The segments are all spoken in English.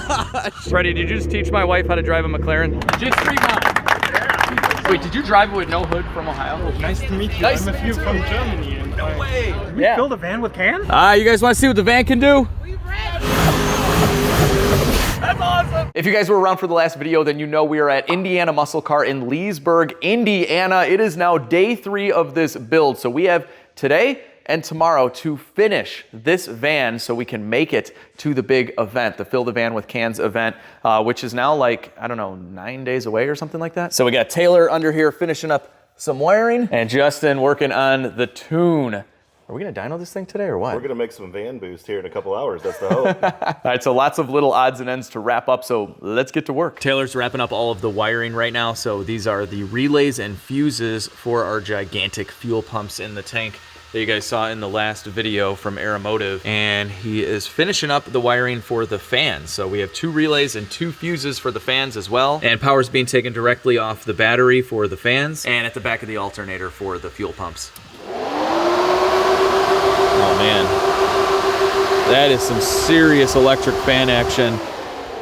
gosh. Freddie, did you just teach my wife how to drive a McLaren? Just 3 months. Wait, did you drive it with no hood from Ohio? Nice to meet you. Nice I'm a few from Germany. And No way. Did we fill the van with cans? You guys want to see what the van can do? We ready? That's awesome. If you guys were around for the last video, then you know we are at Indiana Muscle Car in Leesburg, Indiana. It is now day 3 of this build. So we have today and tomorrow to finish this van so we can make it to the big event, the Fill the Van with Cans event, which is now like, I don't know, 9 days away or something like that. So we got Taylor under here finishing up some wiring and Justin working on the tune. Are we gonna dyno this thing today or what? We're gonna make some van boost here in a couple hours, that's the hope. All right, so lots of little odds and ends to wrap up, so let's get to work. Taylor's wrapping up all of the wiring right now, so these are the relays and fuses for our gigantic fuel pumps in the tank that you guys saw in the last video from Aeromotive, and he is finishing up the wiring for the fans. So we have 2 relays and 2 fuses for the fans as well, and power's being taken directly off the battery for the fans and at the back of the alternator for the fuel pumps. Oh man, that is some serious electric fan action.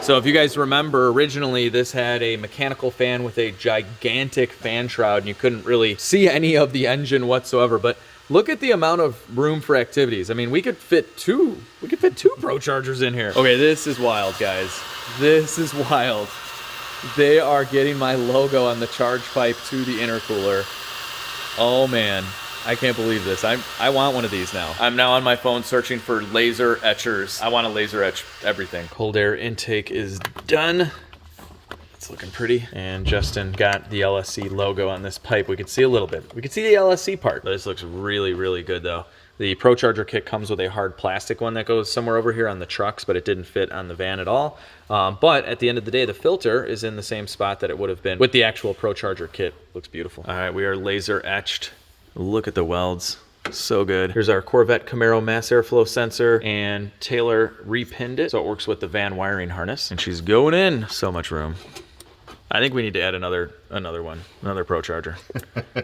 So if you guys remember, originally this had a mechanical fan with a gigantic fan shroud and you couldn't really see any of the engine whatsoever, but look at the amount of room for activities. I mean, we could fit two Prochargers in here. Okay, this is wild, guys. This is wild. They are getting my logo on the charge pipe to the intercooler. Oh man, I can't believe this. I want one of these now. I'm now on my phone searching for laser etchers. I want to laser etch everything. Cold air intake is done. It's looking pretty. And Justin got the LSC logo on this pipe. We could see a little bit. We could see the LSC part. This looks really, really good though. The Procharger kit comes with a hard plastic one that goes somewhere over here on the trucks, but it didn't fit on the van at all. But at the end of the day, the filter is in the same spot that it would have been with the actual Procharger kit. Looks beautiful. All right, we are laser etched. Look at the welds. So good. Here's our Corvette Camaro mass airflow sensor, and Taylor repinned it so it works with the van wiring harness, and she's going in. So much room. I think we need to add another one, another Procharger.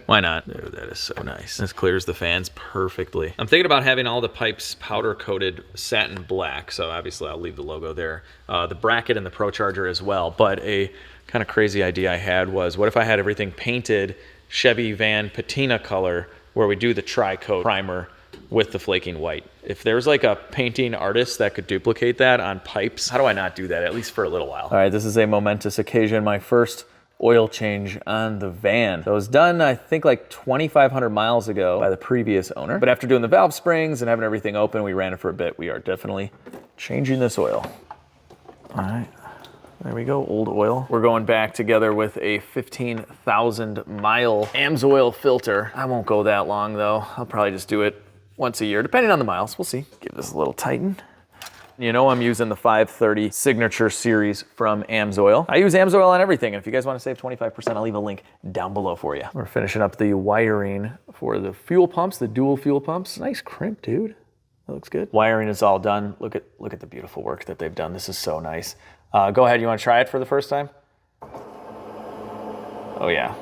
Why not? Dude, that is so nice. This clears the fans perfectly. I'm thinking about having all the pipes powder coated satin black, so obviously I'll leave the logo there. The bracket and the Procharger as well, but a kind of crazy idea I had was, what if I had everything painted Chevy van patina color, where we do the tri-coat primer with the flaking white? If there's like a painting artist that could duplicate that on pipes, how do I not do that, at least for a little while? All right, this is a momentous occasion, my first oil change on the van. So it was done, I think, like 2,500 miles ago by the previous owner. But after doing the valve springs and having everything open, we ran it for a bit. We are definitely changing this oil. All right. There we go, old oil. We're going back together with a 15,000 mile AMSOIL filter. I won't go that long though. I'll probably just do it once a year, depending on the miles. We'll see. Give this a little tighten. You know I'm using the 530 Signature Series from AMSOIL. I use AMSOIL on everything, and if you guys want to save 25%, I'll leave a link down below for you. We're finishing up the wiring for the fuel pumps, the dual fuel pumps. Nice crimp, dude. That looks good. Wiring is all done. Look at the beautiful work that they've done. This is so nice. Go ahead, you want to try it for the first time? Oh yeah.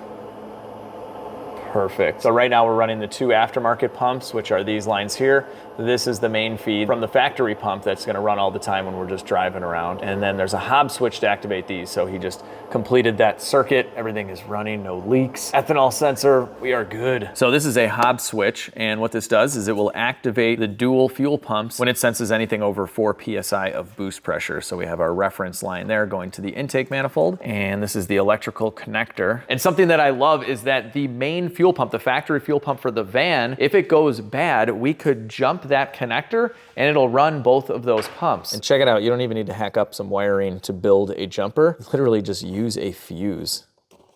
Perfect. So right now we're running the 2 aftermarket pumps, which are these lines here. This is the main feed from the factory pump that's gonna run all the time when we're just driving around. And then there's a Hobbs switch to activate these. So he just completed that circuit. Everything is running, no leaks. Ethanol sensor, we are good. So this is a Hobbs switch. And what this does is it will activate the dual fuel pumps when it senses anything over 4 PSI of boost pressure. So we have our reference line there going to the intake manifold. And this is the electrical connector. And something that I love is that the main fuel pump, the factory fuel pump for the van, if it goes bad, we could jump that connector and it'll run both of those pumps. And check it out, you don't even need to hack up some wiring to build a jumper. Literally just use a fuse.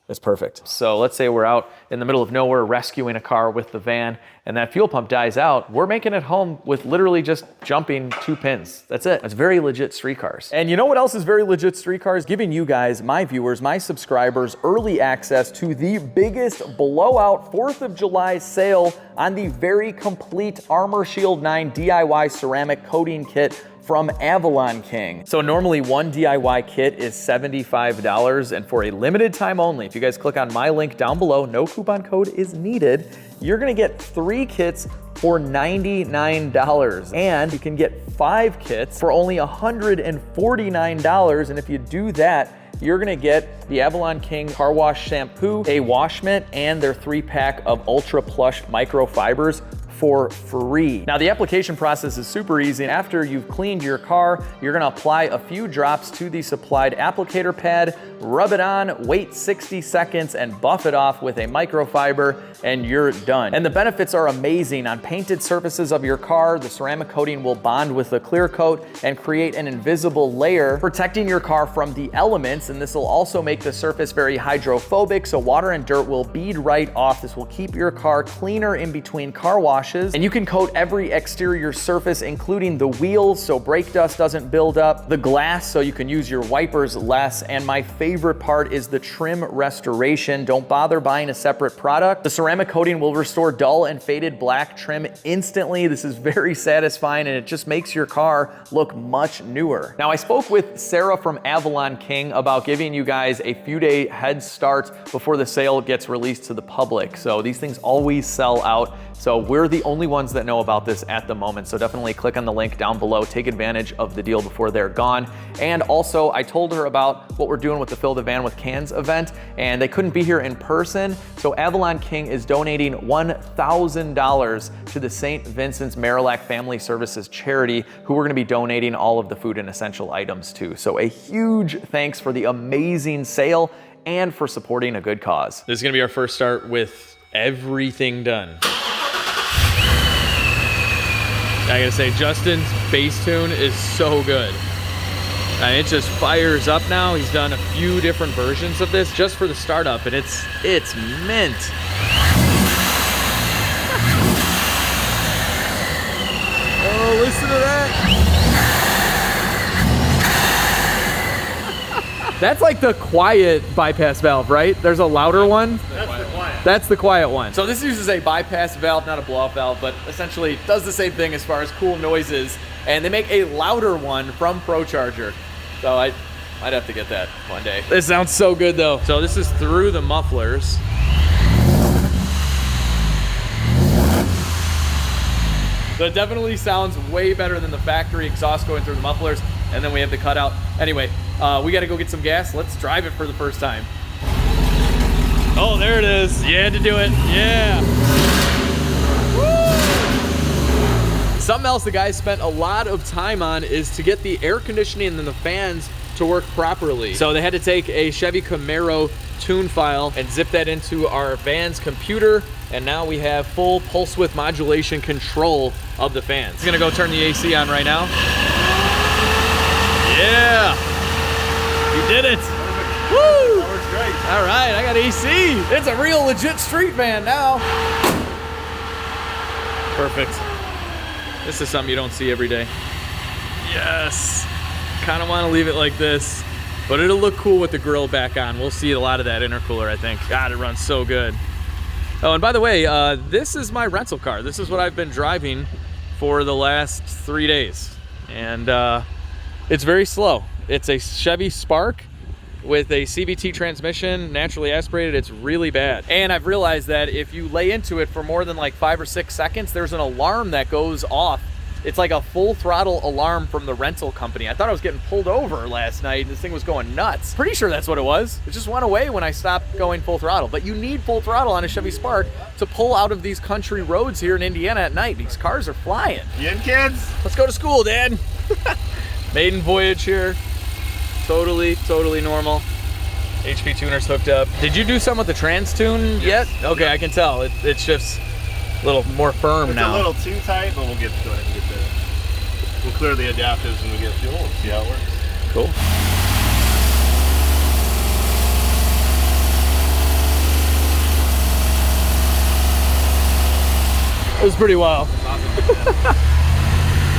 It's perfect. So let's say we're out in the middle of nowhere rescuing a car with the van and that fuel pump dies out. We're making it home with literally just jumping 2 pins. That's it. That's very legit street cars. And you know what else is very legit street cars? Giving you guys, my viewers, my subscribers, early access to the biggest blowout 4th of July sale on the very complete Armor Shield 9 DIY ceramic coating kit from Avalon King. So normally one DIY kit is $75, and for a limited time only, if you guys click on my link down below, no coupon code is needed, you're gonna get 3 kits for $99, and you can get 5 kits for only $149, and if you do that, you're gonna get the Avalon King car wash shampoo, a wash mitt, and their 3-pack of ultra plush microfibers for free. Now the application process is super easy. After you've cleaned your car, you're gonna apply a few drops to the supplied applicator pad, rub it on, wait 60 seconds, and buff it off with a microfiber, and you're done. And the benefits are amazing. On painted surfaces of your car, the ceramic coating will bond with the clear coat and create an invisible layer, protecting your car from the elements, and this will also make the surface very hydrophobic, so water and dirt will bead right off. This will keep your car cleaner in between car washes. And you can coat every exterior surface, including the wheels, so brake dust doesn't build up, the glass, so you can use your wipers less, and my favorite part is the trim restoration. Don't bother buying a separate product. The ceramic coating will restore dull and faded black trim instantly. This is very satisfying, and it just makes your car look much newer. Now, I spoke with Sarah from Avalon King about giving you guys a few day head start before the sale gets released to the public. So these things always sell out. So we're the only ones that know about this at the moment. So definitely click on the link down below, take advantage of the deal before they're gone. And also I told her about what we're doing with the Fill the Van with Cans event, and they couldn't be here in person. So Avalon King is donating $1,000 to the St Vincents Marillac Family Services charity, who we're gonna be donating all of the food and essential items to. So a huge thanks for the amazing sale and for supporting a good cause. This is gonna be our first start with everything done. I gotta say, Justin's bass tune is so good. And it just fires up now. He's done a few different versions of this just for the startup, and it's mint. Oh, listen to that. That's like the quiet bypass valve, right? There's a louder one. That's the quiet one. So this uses a bypass valve, not a blow-off valve, but essentially does the same thing as far as cool noises. And they make a louder one from Procharger. So I'd have to get that one day. This sounds so good though. So this is through the mufflers. So it definitely sounds way better than the factory exhaust going through the mufflers. And then we have the cutout. Anyway, we gotta go get some gas. Let's drive it for the first time. Oh, there it is. You had to do it. Yeah. Woo! Something else the guys spent a lot of time on is to get the air conditioning and the fans to work properly. So they had to take a Chevy Camaro tune file and zip that into our van's computer, and now we have full pulse width modulation control of the fans. I'm gonna go turn the AC on right now. Yeah, you did it. Woo! That works great. All right, I got AC. It's a real legit street van now. Perfect. This is something you don't see every day. Yes. Kind of want to leave it like this, but it'll look cool with the grill back on. We'll see a lot of that intercooler, I think. God, it runs so good. Oh, and by the way, this is my rental car. This is what I've been driving for the last 3 days. And it's very slow. It's a Chevy Spark with a CVT transmission, naturally aspirated. It's really bad. And I've realized that if you lay into it for more than like 5 or 6 seconds, there's an alarm that goes off. It's like a full throttle alarm from the rental company. I thought I was getting pulled over last night. This thing was going nuts. Pretty sure that's what it was. It just went away when I stopped going full throttle. But you need full throttle on a Chevy Spark to pull out of these country roads here in Indiana at night. These cars are flying. You in, kids? Let's go to school, Dad. Maiden voyage here. Totally normal. HP tuner's hooked up. Did you do something with the trans tune yet? Okay, I can tell. It's just a little more firm now. It's a little too tight, but we'll go ahead and get there. We'll clear the adapters when we get fuel and see how it works. Cool. It was pretty wild.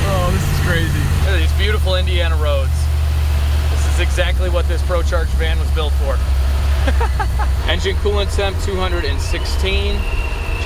Oh, this is crazy. Look at these beautiful Indiana roads. This is exactly what this Procharged van was built for. Engine coolant temp 216.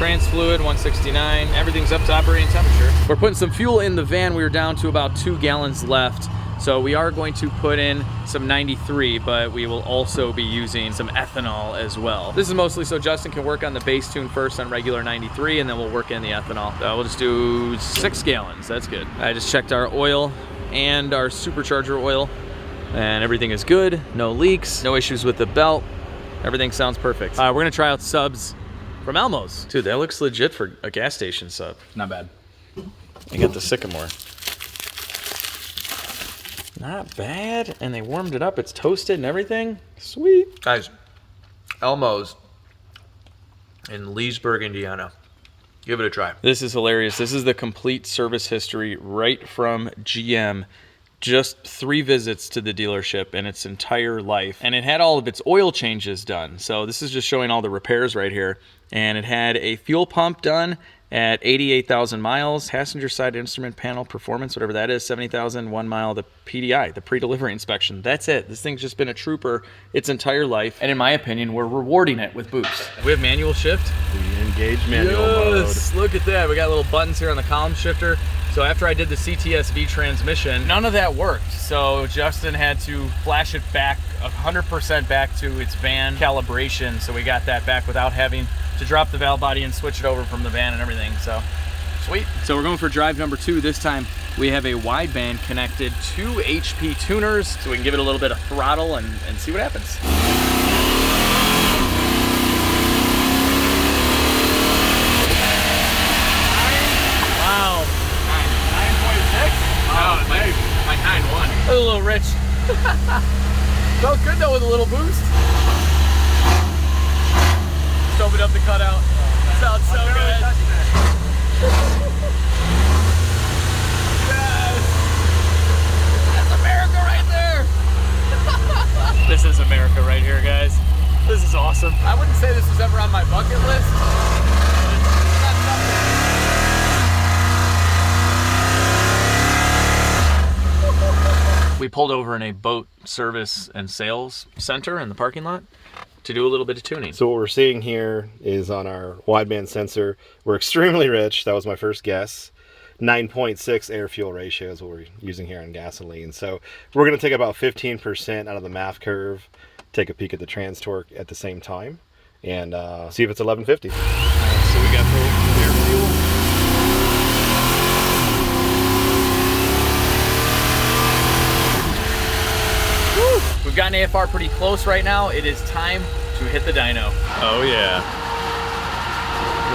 Trans fluid, 169. Everything's up to operating temperature. We're putting some fuel in the van. We were down to about 2 gallons left. So we are going to put in some 93, but we will also be using some ethanol as well. This is mostly so Justin can work on the base tune first on regular 93, and then we'll work in the ethanol. We'll just do 6 gallons, that's good. I just checked our oil and our supercharger oil, and everything is good. No leaks, no issues with the belt. Everything sounds perfect. We're gonna try out subs from Elmo's. Dude, that looks legit for a gas station sub. Not bad. I got the Sycamore. Not bad, and they warmed it up. It's toasted and everything. Sweet. Guys, Elmo's in Leesburg, Indiana. Give it a try. This is hilarious. This is the complete service history right from GM. Just 3 visits to the dealership in its entire life. And it had all of its oil changes done. So this is just showing all the repairs right here. And it had a fuel pump done at 88,000 miles, passenger side instrument panel performance, whatever that is, 70,000, 1 mile, the PDI, the pre-delivery inspection. That's it. This thing's just been a trooper its entire life. And in my opinion, we're rewarding it with boost. We have manual shift. We engage manual mode. Look at that. We got little buttons here on the column shifter. So after I did the CTSV transmission, none of that worked. So Justin had to flash it back 100% back to its van calibration. So we got that back without having to drop the valve body and switch it over from the van and everything. So sweet. So we're going for drive number 2. This time we have a wideband connected to HP tuners, so we can give it a little bit of throttle and see what happens. Wow. 9.6? Oh, my 9.1. A little rich. Felt good though with a little boost. Just opened up the cutout. Sounds so good. Yes. That's America right there. This is America right here, guys. This is awesome. I wouldn't say this was ever on my bucket list. We pulled over in a boat service and sales center in the parking lot to do a little bit of tuning. So what we're seeing here is on our wideband sensor, we're extremely rich. That was my first guess. 9.6 air-fuel ratio is what we're using here on gasoline. So we're going to take about 15% out of the MAF curve, take a peek at the trans torque at the same time, and see if it's 1150. So we got the air fuel. We've gotten AFR pretty close right now. It is time to hit the dyno. Oh yeah.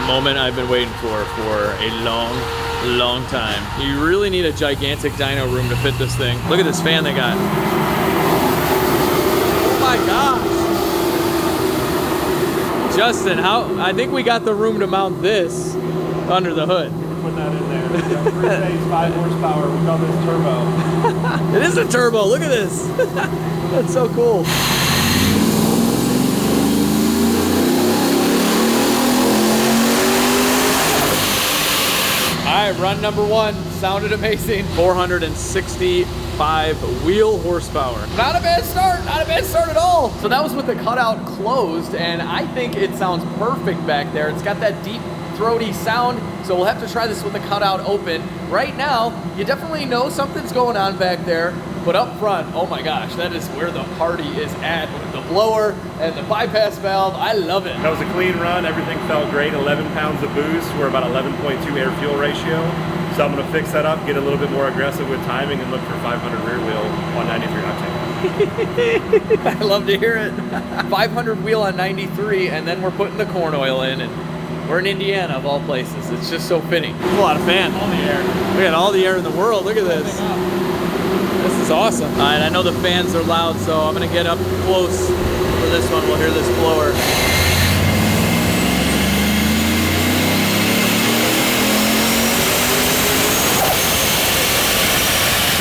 The moment I've been waiting for a long time. You really need a gigantic dyno room to fit this thing. Look at this fan they got. Oh my gosh. Justin, I think we got the room to mount this under the hood. Put that in there. 3-phase, 5 horsepower. We call this turbo. It is a turbo. Look at this. That's so cool. All right, run number 1. Sounded amazing. 465 wheel horsepower. Not a bad start. Not a bad start at all. So that was with the cutout closed, and I think it sounds perfect back there. It's got that deep, throaty sound, so we'll have to try this with the cutout open. Right now, you definitely know something's going on back there, but up front, oh my gosh, that is where the party is at with the blower and the bypass valve. I love it. That was a clean run. Everything felt great. 11 pounds of boost. We're about 11.2 air-fuel ratio. So I'm going to fix that up, get a little bit more aggressive with timing, and look for 500 rear wheel on 93 octane. I love to hear it. 500 wheel on 93, and then we're putting the corn oil in, and we're in Indiana of all places. It's just so fitting. A lot of fan. All the air. We got all the air in the world. Look at this. This is awesome. All right, I know the fans are loud, so I'm gonna get up close for this one. We'll hear this blower.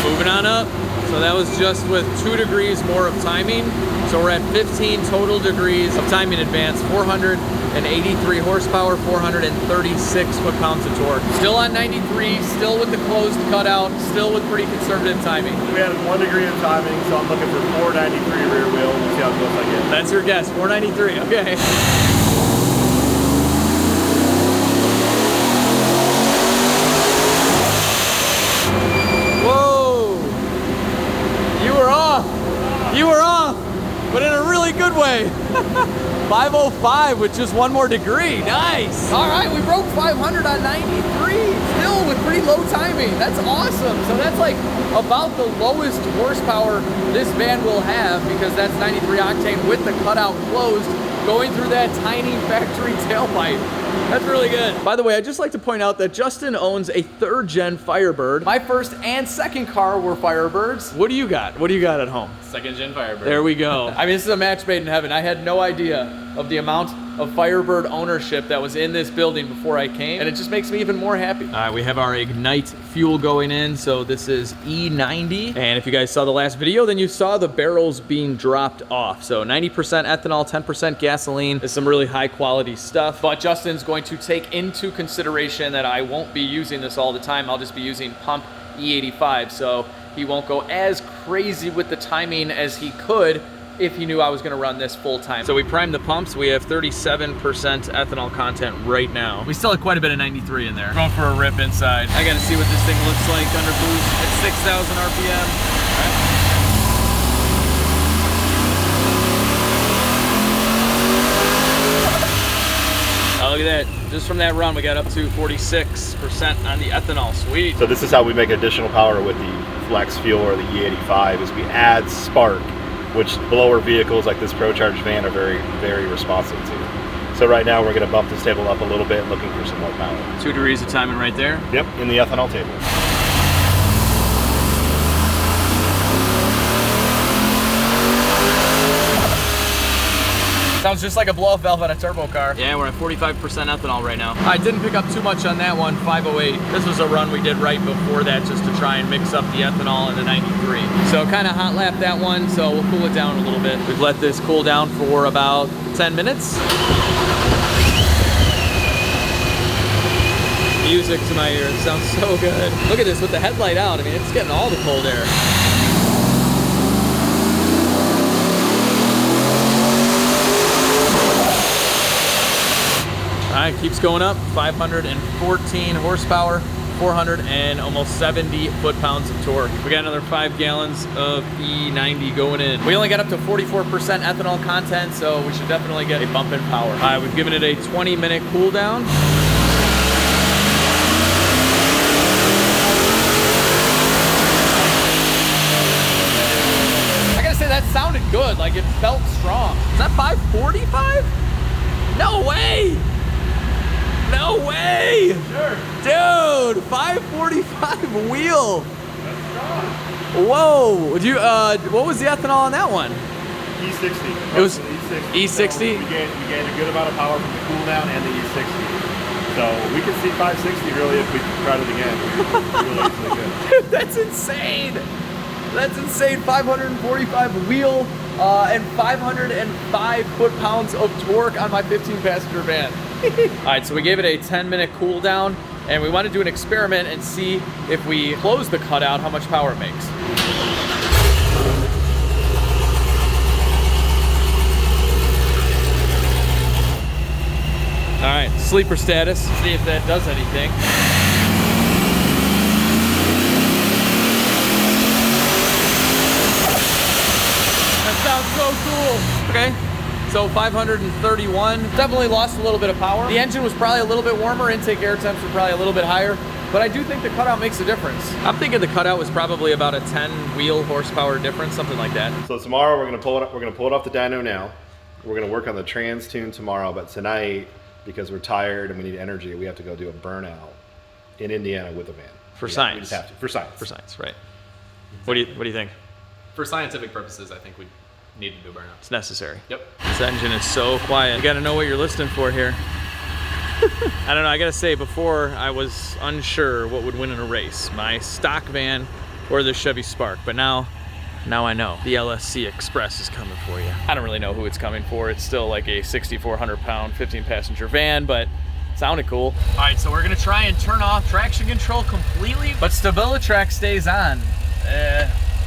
Moving on up. So that was just with 2 degrees more of timing. So we're at 15 total degrees of timing advance, 483 horsepower, 436 foot-pounds of torque. Still on 93, still with the closed cutout, still with pretty conservative timing. We added 1 degree of timing, so I'm looking for 493 rear wheel. We'll see how close I get. That's your guess, 493, okay. 505 with just one more degree. Nice. All right, we broke 500 on 93, still with pretty low timing. That's awesome. So that's like about the lowest horsepower this van will have, because that's 93 octane with the cutout closed, going through that tiny factory tailpipe. That's really good. By the way, I'd just like to point out that Justin owns a 3rd gen Firebird. My first and second car were Firebirds. What do you got? What do you got at home? 2nd gen Firebird. There we go. I mean, this is a match made in heaven. I had no idea of the amount of Firebird ownership that was in this building before I came, and it just makes me even more happy. All right, we have our Ignite fuel going in, so this is E90, and if you guys saw the last video, then you saw the barrels being dropped off. So 90% ethanol, 10% gasoline is some really high quality stuff, but Justin's going to take into consideration that I won't be using this all the time. I'll just be using pump E85, so he won't go as crazy with the timing as he could if he knew I was gonna run this full time. So we primed the pumps. We have 37% ethanol content right now. We still have quite a bit of 93 in there. Going for a rip inside. I gotta see what this thing looks like under boost at 6,000 RPM. Oh, look at that. Just from that run, we got up to 46% on the ethanol. Sweet. So this is how we make additional power with the flex fuel or the E85, is we add spark, which blower vehicles like this Procharged van are very, very responsive to. So right now we're gonna bump this table up a little bit, looking for some more power. 2 degrees of timing right there. Yep, in the ethanol table. Sounds just like a blow-off valve on a turbo car. Yeah, we're at 45% ethanol right now. I didn't pick up too much on that one, 508. This was a run we did right before that just to try and mix up the ethanol in the 93. So kind of hot lap that one, so we'll cool it down a little bit. We've let this cool down for about 10 minutes. Music to my ear, it sounds so good. Look at this with the headlight out. I mean, it's getting all the cold air. All right, keeps going up, 514 horsepower, 400 and almost 70 foot-pounds of torque. We got another 5 gallons of E90 going in. We only got up to 44% ethanol content, so we should definitely get a bump in power. All right, we've given it a 20-minute cool down. I gotta say, that sounded good, like it felt strong. Is that 545? No way! No way! Sure. Dude, 545 wheel. That's strong. Whoa! Would you? What was the ethanol on that one? E60. It was E60. E60? So we gained a good amount of power from the cool down and the E60. So we can see 560 really if we tried it again. Really easily good. Dude, that's insane. That's insane. 545 wheel and 505 foot-pounds of torque on my 15-passenger van. All right, so we gave it a 10-minute cool down, and we want to do an experiment and see if we close the cutout, how much power it makes. All right, sleeper status. See if that does anything. That sounds so cool. Okay. So 531, definitely lost a little bit of power. The engine was probably a little bit warmer, intake air temps were probably a little bit higher, but I do think the cutout makes a difference. I'm thinking the cutout was probably about a 10 wheel horsepower difference, something like that. So tomorrow we're gonna pull it up. We're gonna pull it off the dyno now. We're gonna work on the trans tune tomorrow, but tonight, because we're tired and we need energy, we have to go do a burnout in Indiana with a van. For We science. just have to. For science. For science, right. What do you think? For scientific purposes, I think we need to do burnout. It's necessary. Yep. This engine is so quiet. You gotta know what you're listening for here. I don't know, I gotta say, before I was unsure what would win in a race, my stock van or the Chevy Spark, but now I know. The LSC Express is coming for you. I don't really know who it's coming for. It's still like a 6,400 pound, 15-passenger van, but it sounded cool. All right, so we're gonna try and turn off traction control completely, but StabiliTrak stays on.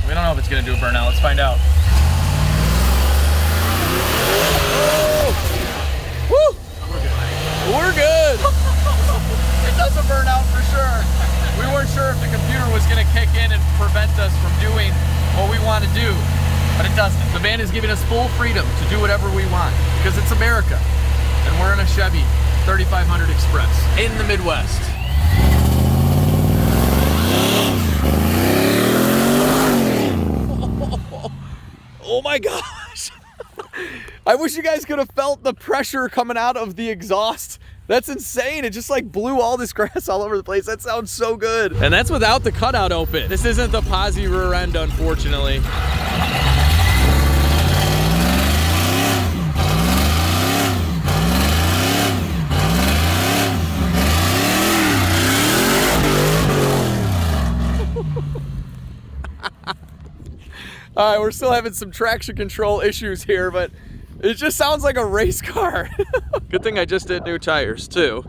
We don't know if it's gonna do a burnout. Let's find out. Woo! We're good. It does a burnout for sure. We weren't sure if the computer was gonna kick in and prevent us from doing what we want to do. but it doesn't. The van is giving us full freedom to do whatever we want because it's America, and we're in a Chevy 3500 Express in the Midwest. Oh my gosh. I wish you guys could have felt the pressure coming out of the exhaust. That's insane. It just like blew all this grass all over the place. That sounds so good. And that's without the cutout open. This isn't the posi rear end, unfortunately. All right, we're still having some traction control issues here, but it just sounds like a race car. Good thing I just did new tires too.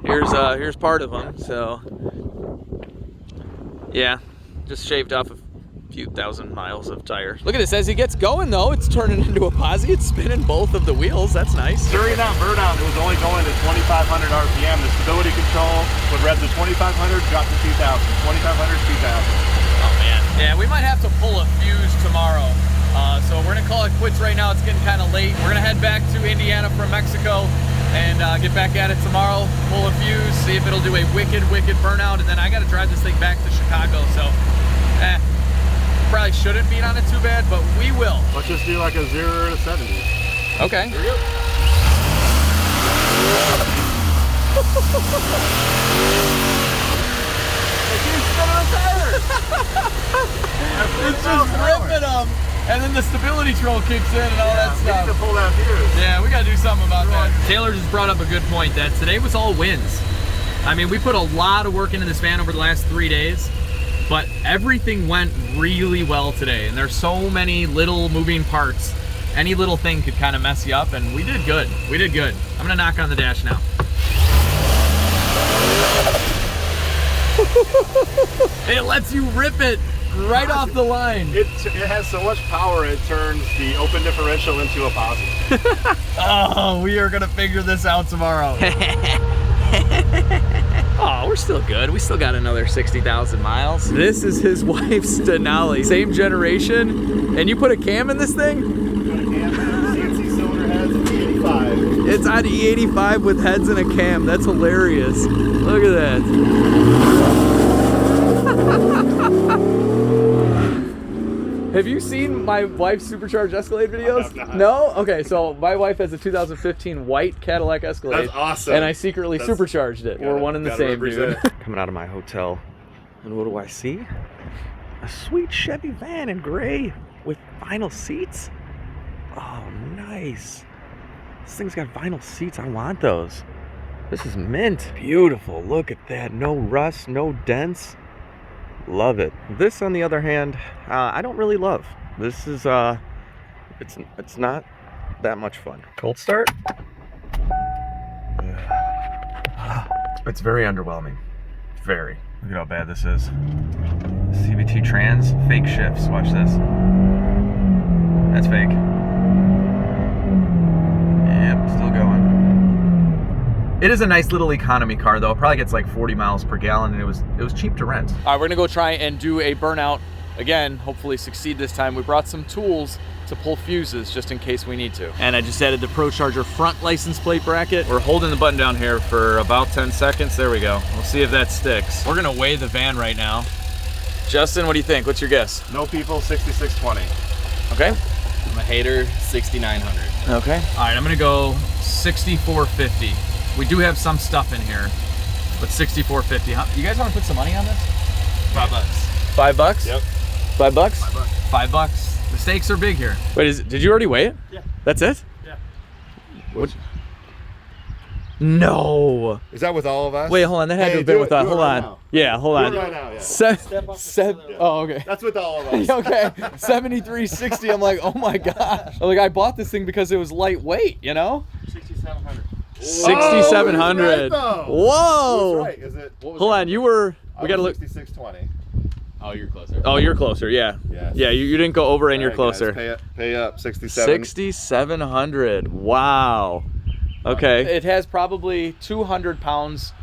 Here's part of them. So yeah, just shaved off a few thousand miles of tires. Look at this, as he gets going though, it's turning into a posi. It's spinning both of the wheels. That's nice. During that burnout, it was only going to 2,500 RPM. The stability control would rev to 2,500, drop to 2,000. 2,500, 2,000. Oh man. Yeah, we might have to pull a fuse tomorrow. So we're gonna call it quits right now. It's getting kind of late. We're gonna head back to Indiana from Mexico and get back at it tomorrow. Pull a fuse, see if it'll do a wicked burnout, and then I gotta drive this thing back to Chicago. So, probably shouldn't beat on it too bad, but we will. Let's just do like a 0 to 70. Okay. Here we go. It's just ripping them, and then the stability control kicks in and all that stuff. We need to pull that fuse. Yeah, we gotta do something about that. Taylor just brought up a good point that today was all wins. I mean, we put a lot of work into this van over the last 3 days, but everything went really well today, and there's so many little moving parts. Any little thing could kind of mess you up, and we did good. We did good. I'm gonna knock on the dash now. It lets you rip it right off the line. It has so much power, it turns the open differential into a positive. Oh, we are gonna figure this out tomorrow. Oh, we're still good. We still got another 60,000 miles. This is his wife's Denali. Same generation. And you put a cam in this thing? Put a cam in, CNC cylinder heads, and E85. It's on E85 with heads and a cam. That's hilarious. Look at that. Have you seen my wife's Supercharged Escalade videos? No? Okay, so my wife has a 2015 white Cadillac Escalade. That's awesome. And I secretly supercharged it. We're one and the same, dude. Coming out of my hotel, and what do I see? A sweet Chevy van in gray with vinyl seats. Oh, nice. This thing's got vinyl seats. I want those. This is mint. Beautiful. Look at that. No rust, no dents. Love it. This, on the other hand, I don't really love. This is, it's not that much fun. Cold start. It's very underwhelming. Very. Look at how bad this is. CVT trans, fake shifts. Watch this. That's fake. Yep, still going. It is a nice little economy car though. It probably gets like 40 miles per gallon, and it was cheap to rent. All right, we're gonna go try and do a burnout again. Hopefully succeed this time. We brought some tools to pull fuses just in case we need to. And I just added the Procharger front license plate bracket. We're holding the button down here for about 10 seconds. There we go. We'll see if that sticks. We're gonna weigh the van right now. Justin, what do you think? What's your guess? No people, 6620. Okay. I'm a hater, 6900. Okay. All right, I'm gonna go 6450. We do have some stuff in here, but 6450. You guys want to put some money on this? $5. $5? Yep. $5? $5. $5. The stakes are big here. Wait, did you already weigh it? Yeah. That's it? Yeah. What? No. Is that with all of us? Wait, hold on. That had to have been with us. Hold on. Yeah, hold on. Right now, yeah. Oh, okay. That's with all of us. Okay, 7360. I'm like, oh my gosh. Like, I bought this thing because it was lightweight, you know? 6700. 6,700. Whoa. Right. Is it? What was Hold that? on. You were. We gotta look. 6620. Oh, you're closer. Oh, you're closer. Yeah. Yes. Yeah. You didn't go over, and you're All right, closer. guys, pay up. 67. 6,700. Wow. Okay. It has probably 200 pounds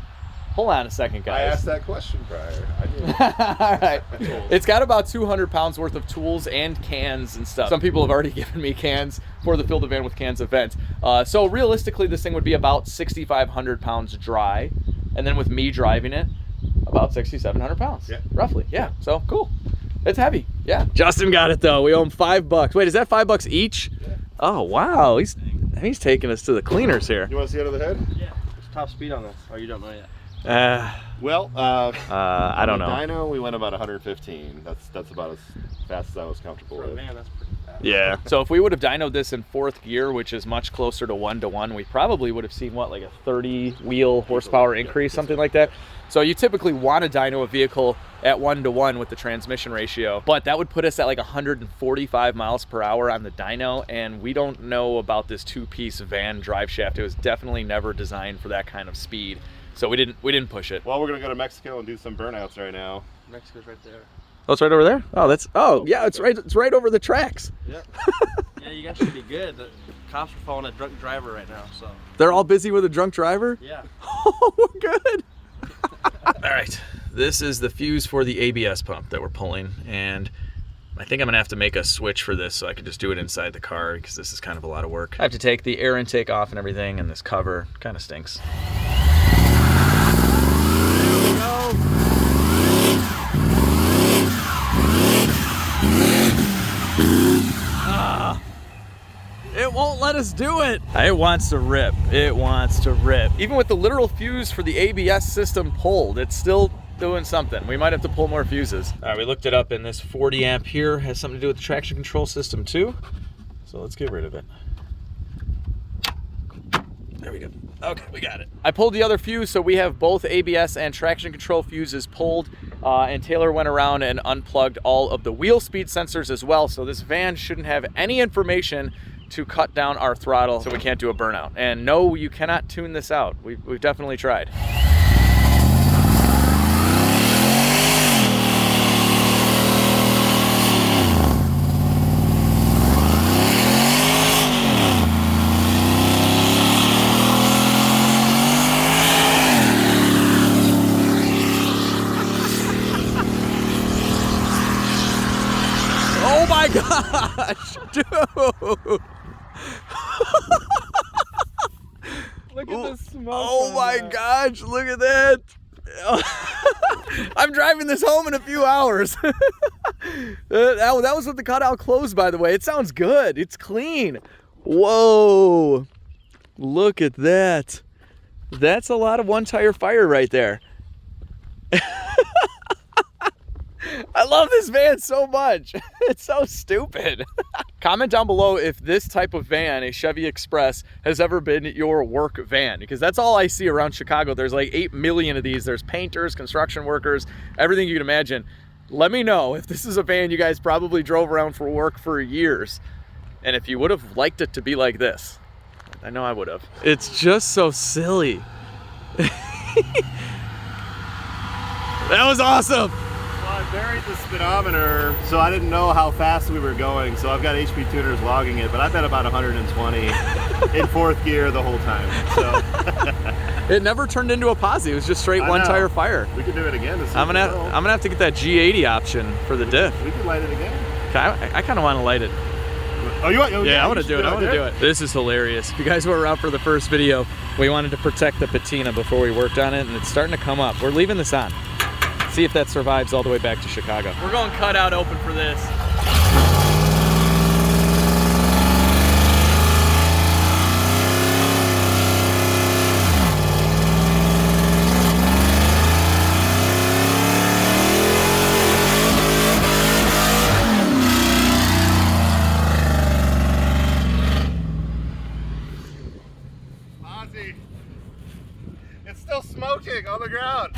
Hold on a second, guys. I asked that question prior. I did. All right. It's got about 200 pounds worth of tools and cans and stuff. Some people have already given me cans for the Fill the Van with Cans event. So realistically, this thing would be about 6,500 pounds dry. And then with me driving it, about 6,700 pounds. Yeah. Roughly. Yeah. So cool. It's heavy. Yeah. Justin got it though. We owe him $5. Wait, is that $5 each? Yeah. Oh, wow. He's taking us to the cleaners here. You want to see under the hood? Yeah. What's top speed on this? Oh, you don't know yet. I don't know. Dyno, we went about 115. That's about as fast as I was comfortable with. Man, that's pretty fast. Yeah. So if we would have dynoed this in 4th gear, which is much closer to 1-to-1, we probably would have seen what, like a 30 wheel horsepower increase, something like that. So you typically want to dyno a vehicle at 1-to-1 with the transmission ratio, but that would put us at like 145 miles per hour on the dyno, and we don't know about this 2-piece van drive shaft. It was definitely never designed for that kind of speed. So we didn't push it. Well, we're gonna go to Mexico and do some burnouts right now. Mexico's right there. Oh, it's right over there? Oh, yeah, it's right over the tracks. Yep. Yeah, you guys should be good. The cops are following a drunk driver right now, so. They're all busy with a drunk driver? Yeah. Oh, we're good. All right, this is the fuse for the ABS pump that we're pulling, and I think I'm gonna have to make a switch for this so I can just do it inside the car because this is kind of a lot of work. I have to take the air intake off and everything, and this cover kind of stinks. It won't let us do it. It wants to rip. It wants to rip. Even with the literal fuse for the ABS system pulled, it's still doing something. We might have to pull more fuses. All right, we looked it up, and this 40 amp here has something to do with the traction control system too. So let's get rid of it. There we go. Okay, we got it. I pulled the other fuse, so we have both ABS and traction control fuses pulled, and Taylor went around and unplugged all of the wheel speed sensors as well, so this van shouldn't have any information to cut down our throttle so we can't do a burnout. And no, you cannot tune this out. We've definitely tried. Oh my gosh, dude. Look at the smoke. Oh my gosh, look at that. I'm driving this home in a few hours. That was with the cutout closed, by the way. It sounds good. It's clean. Whoa. Look at that. That's a lot of one tire fire right there. I love this van so much. It's so stupid. Comment down below if this type of van, a Chevy Express, has ever been your work van, because that's all I see around Chicago. There's like 8 million of these. There's painters, construction workers, everything you can imagine. Let me know if this is a van you guys probably drove around for work for years, and if you would have liked it to be like this. I know I would have. It's just so silly. That was awesome. Well, I buried the speedometer, so I didn't know how fast we were going. So I've got HP tuners logging it, but I've been about 120 in 4th gear the whole time. So it never turned into a posi. It was just straight one tire fire. We could do it again. I'm gonna have to get that G80 option for the diff. We could light it again. I kind of want to light it. Oh, you want? Oh, yeah, I want to do it. I want to do it. This is hilarious. If you guys were around for the first video, we wanted to protect the patina before we worked on it, and it's starting to come up. We're leaving this on. See if that survives all the way back to Chicago. We're going cutout open for this. Ozzy, it's still smoking on the ground.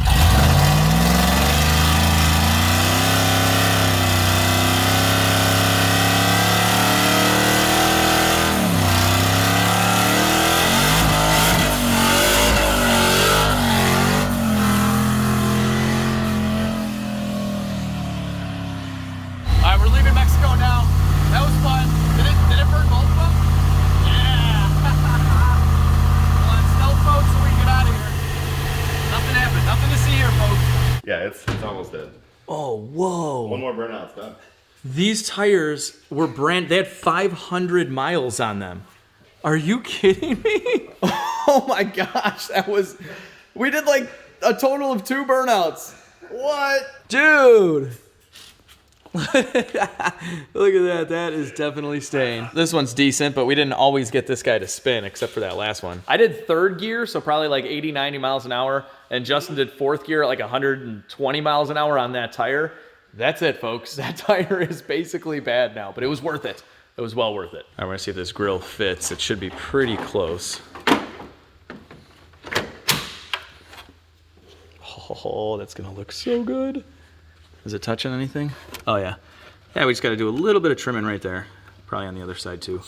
Yeah, it's almost dead. Oh, whoa. One more burnout's done. These tires were they had 500 miles on them. Are you kidding me? Oh my gosh, we did like a total of 2 burnouts. What? Dude. Look at that, that is definitely staying. This one's decent, but we didn't always get this guy to spin except for that last one. I did 3rd gear, so probably like 80, 90 miles an hour, and Justin did 4th gear at like 120 miles an hour on that tire. That's it, folks. That tire is basically bad now, but it was worth it. It was well worth it. All right, we're gonna see if this grill fits. It should be pretty close. Oh, that's gonna look so good. Is it touching anything? Oh yeah. Yeah, we just gotta do a little bit of trimming right there. Probably on the other side too.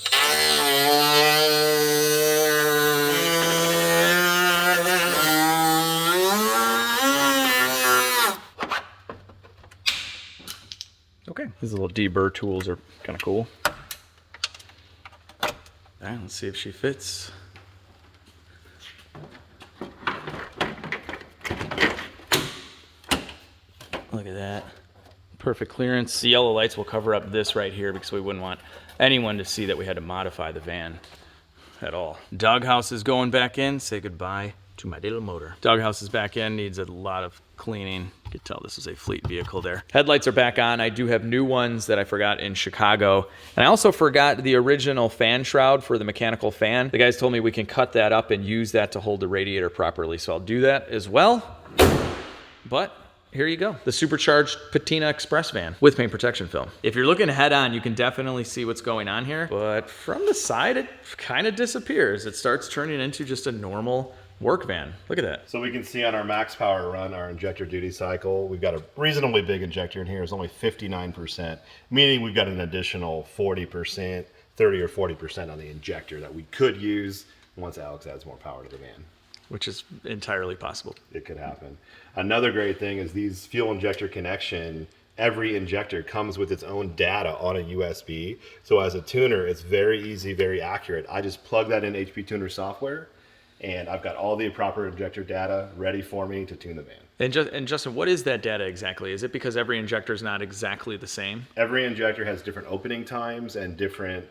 Okay. These little deburr tools are kind of cool. All right, let's see if she fits. Look at that. Perfect clearance. The yellow lights will cover up this right here because we wouldn't want anyone to see that we had to modify the van at all. Doghouse is going back in. Say goodbye to my little motor. Doghouse is back in, needs a lot of cleaning. You can tell this is a fleet vehicle there. Headlights are back on. I do have new ones that I forgot in Chicago. And I also forgot the original fan shroud for the mechanical fan. The guys told me we can cut that up and use that to hold the radiator properly. So I'll do that as well. But here you go. The Supercharged Patina Express van with paint protection film. If you're looking head on, you can definitely see what's going on here. But from the side, it kind of disappears. It starts turning into just a normal work van. Look at that. So we can see on our max power run, our injector duty cycle, we've got a reasonably big injector in here. It's only 59%, meaning we've got an additional 40%, 30 or 40% on the injector that we could use once Alex adds more power to the van. Which is entirely possible. It could happen. Another great thing is these fuel injector connection, every injector comes with its own data on a USB. So as a tuner, it's very easy, very accurate. I just plug that in HP Tuner software, and I've got all the proper injector data ready for me to tune the van. And Justin, what is that data exactly? Is it because every injector is not exactly the same? Every injector has different opening times and different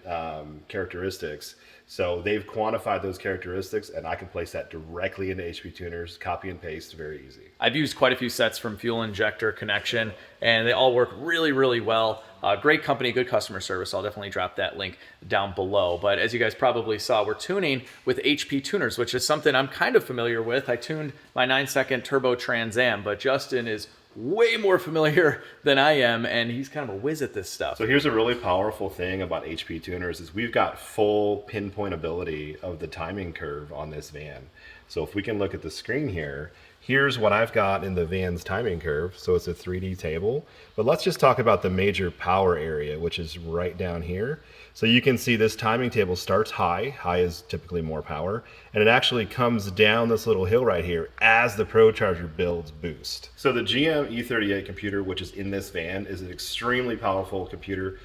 characteristics. So they've quantified those characteristics, and I can place that directly into HP Tuners, copy and paste, very easy. I've used quite a few sets from Fuel Injector Connection, and they all work really, really well. Great company, good customer service. I'll definitely drop that link down below. But as you guys probably saw, we're tuning with HP Tuners, which is something I'm kind of familiar with. I tuned my 9-second turbo Trans Am, but Justin is way more familiar than I am, and he's kind of a whiz at this stuff. So here's a really powerful thing about HP Tuners is we've got full pinpoint ability of the timing curve on this van. So if we can look at the screen here, here's what I've got in the van's timing curve. So it's a 3D table, but let's just talk about the major power area, which is right down here. So you can see this timing table starts high. High is typically more power, and it actually comes down this little hill right here as the Procharger builds boost. So the GM E38 computer, which is in this van, is an extremely powerful computer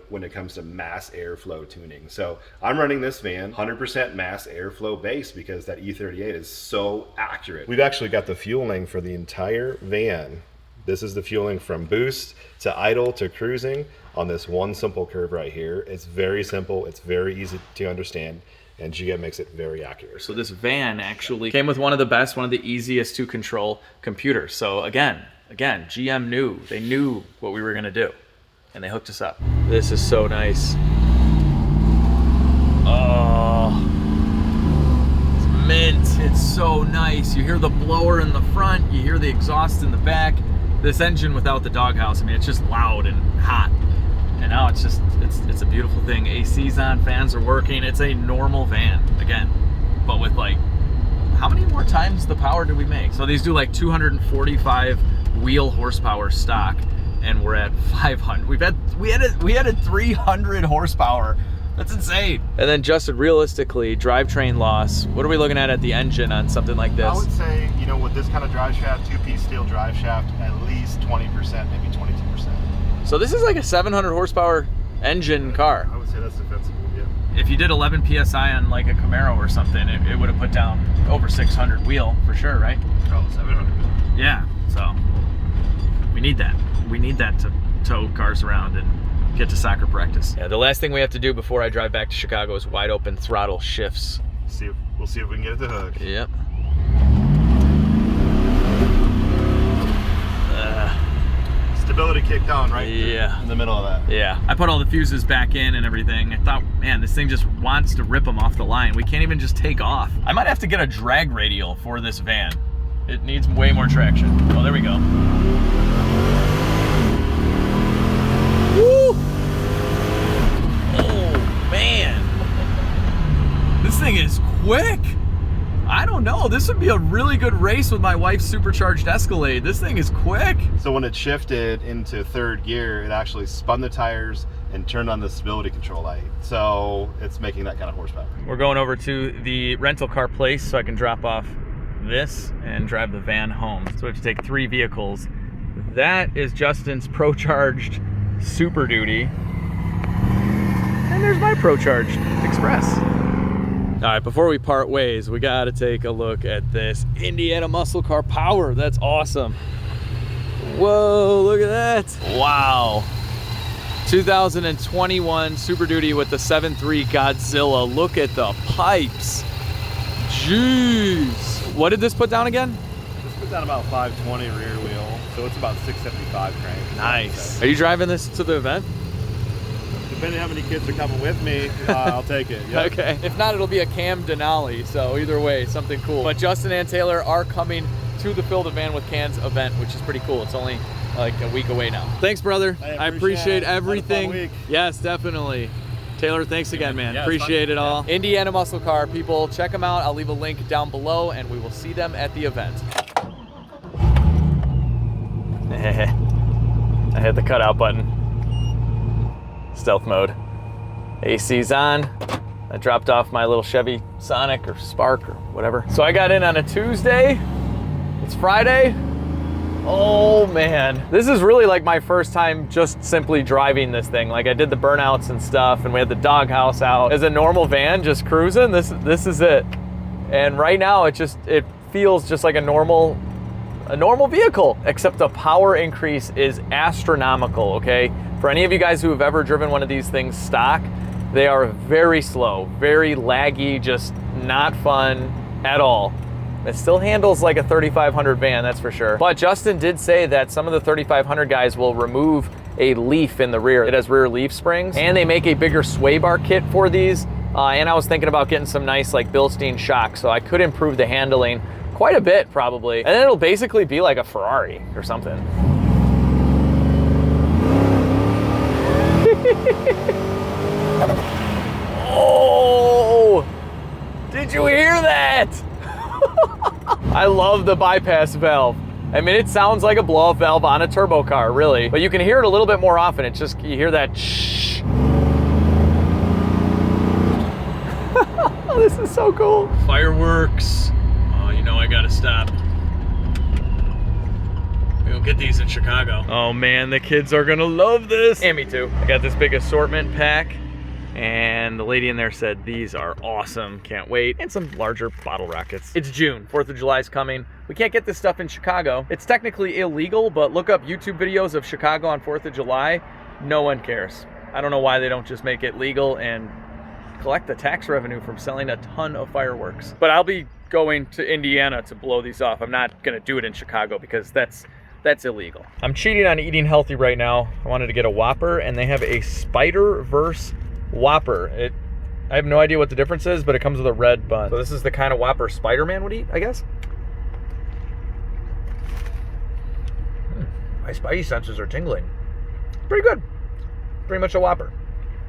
when it comes to mass airflow tuning. So I'm running this van 100% mass airflow base because that E38 is so accurate. We've actually got the fueling for the entire van. This is the fueling from boost to idle to cruising on this one simple curve right here. It's very simple, it's very easy to understand, and GM makes it very accurate. So this van actually came with one of the best, one of the easiest to control computers. So again, GM knew, they knew what we were gonna do, and they hooked us up. This is so nice. Oh, it's mint, it's so nice. You hear the blower in the front, you hear the exhaust in the back. This engine without the doghouse, I mean, it's just loud and hot. And now it's just, it's a beautiful thing. AC's on, fans are working. It's a normal van, again, but with like, how many more times the power do we make? So these do like 245 wheel horsepower stock, and we're at 500. We added 300 horsepower. That's insane. And then Justin, realistically, drivetrain loss, what are we looking at the engine on something like this? I would say, you know, with this kind of drive shaft, 2-piece steel drive shaft, at least 20%, maybe 22%. So this is like a 700 horsepower engine car. I would say that's defensible, yeah. If you did 11 PSI on like a Camaro or something, it would have put down over 600 wheel for sure, right? Oh, 700. Yeah. So we need that. We need that to tow cars around and get to soccer practice. Yeah, the last thing we have to do before I drive back to Chicago is wide open throttle shifts. We'll see if we can get it to hook. Yep. Stability kicked on right Yeah. in the middle of that. Yeah, I put all the fuses back in and everything. I thought, man, this thing just wants to rip them off the line. We can't even just take off. I might have to get a drag radial for this van. It needs way more traction. Oh, there we go. Woo! Oh, man. This thing is quick. I don't know. This would be a really good race with my wife's supercharged Escalade. This thing is quick. So when it shifted into third gear, it actually spun the tires and turned on the stability control light. So it's making that kind of horsepower. We're going over to the rental car place so I can drop off this and drive the van home. So we have to take 3 vehicles. That is Justin's Procharged Super Duty. And there's my Procharged Express. All right, before we part ways, we gotta take a look at this Indiana Muscle Car Power. That's awesome. Whoa, look at that. Wow. 2021 Super Duty with the 7.3 Godzilla. Look at the pipes. Jeez. What did this put down again? This put down about 520 rear wheel, so it's about 675 crank. Nice. Are you driving this to the event? Depending on how many kids are coming with me, I'll take it. Yep. Okay. If not, it'll be a Cam Denali. So either way, something cool. But Justin and Taylor are coming to the Fill the Van with Cans event, which is pretty cool. It's only like a week away now. Thanks, brother. Hey, I appreciate it. Had a fun everything. week. Yes, definitely. Taylor, thanks again, man. Yeah, Appreciate it all. Indiana Muscle Car, people, check them out. I'll leave a link down below, and we will see them at the event. I hit the cutout button. Stealth mode. AC's on. I dropped off my little Chevy Sonic or Spark or whatever. So I got in on a Tuesday. It's Friday. Oh man. This is really like my first time just simply driving this thing. Like I did the burnouts and stuff and we had the doghouse out. As a normal van, just cruising, this is it. And right now it feels just like a normal vehicle, except the power increase is astronomical, okay? For any of you guys who have ever driven one of these things stock, they are very slow, very laggy, just not fun at all. It still handles like a 3500 van, that's for sure. But Justin did say that some of the 3500 guys will remove a leaf in the rear. It has rear leaf springs, and they make a bigger sway bar kit for these. And I was thinking about getting some nice like Bilstein shocks, so I could improve the handling quite a bit probably. And then it'll basically be like a Ferrari or something. Oh, did you hear that? I love the bypass valve. I mean, it sounds like a blow-off valve on a turbo car, really. But you can hear it a little bit more often. It's just, you hear that shh. Oh, this is so cool. Fireworks. Oh, you know I gotta stop. We don't get these in Chicago. Oh man, the kids are gonna love this. And me too. I got this big assortment pack. And the lady in there said, these are awesome, can't wait. And some larger bottle rockets. It's June, 4th of July is coming. We can't get this stuff in Chicago. It's technically illegal, but look up YouTube videos of Chicago on 4th of July. No one cares. I don't know why they don't just make it legal and collect the tax revenue from selling a ton of fireworks. But I'll be going to Indiana to blow these off. I'm not gonna do it in Chicago because that's illegal. I'm cheating on eating healthy right now. I wanted to get a Whopper, and they have a Spider-Verse Whopper. I have no idea what the difference is, but it comes with a red bun. So this is the kind of Whopper Spider-Man would eat, I guess. My spidey senses are tingling. Pretty good. Pretty much a Whopper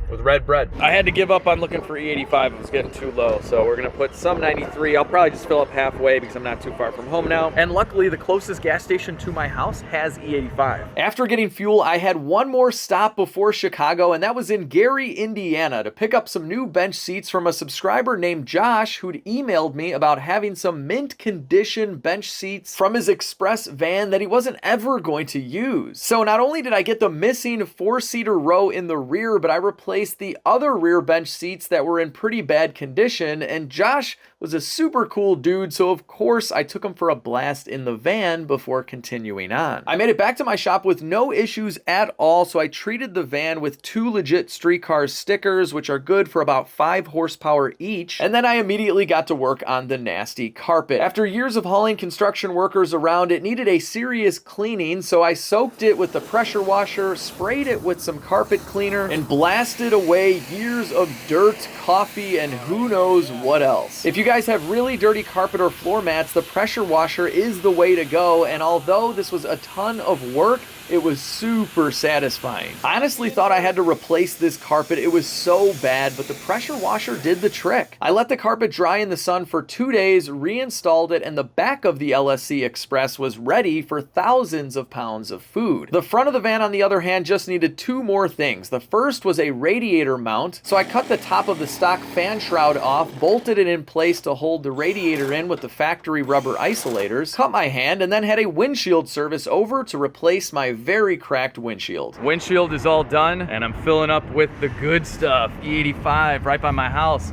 with red bread. I had to give up on looking for E85. It was getting too low, so we're gonna put some 93. I'll probably just fill up halfway because I'm not too far from home now. And luckily, the closest gas station to my house has E85. After getting fuel, I had one more stop before Chicago, and that was in Gary, Indiana, to pick up some new bench seats from a subscriber named Josh, who'd emailed me about having some mint condition bench seats from his express van that he wasn't ever going to use. So not only did I get the missing 4-seater row in the rear, but I replaced replace the other rear bench seats that were in pretty bad condition, and Josh was a super cool dude, so of course I took him for a blast in the van before continuing on. I made it back to my shop with no issues at all, so I treated the van with 2 legit streetcar stickers, which are good for about 5 horsepower each, and then I immediately got to work on the nasty carpet. After years of hauling construction workers around, it needed a serious cleaning, so I soaked it with the pressure washer, sprayed it with some carpet cleaner, and blasted away years of dirt, coffee, and who knows what else. If you guys have really dirty carpet or floor mats, the pressure washer is the way to go, and although this was a ton of work, it was super satisfying. I honestly thought I had to replace this carpet. It was so bad, but the pressure washer did the trick. I let the carpet dry in the sun for 2 days, reinstalled it, and the back of the LSC Express was ready for thousands of pounds of food. The front of the van, on the other hand, just needed 2 more things. The first was a radiator mount, so I cut the top of the stock fan shroud off, bolted it in place to hold the radiator in with the factory rubber isolators, cut my hand, and then had a windshield service over to replace my very cracked windshield. Windshield is all done, and I'm filling up with the good stuff. E85 right by my house.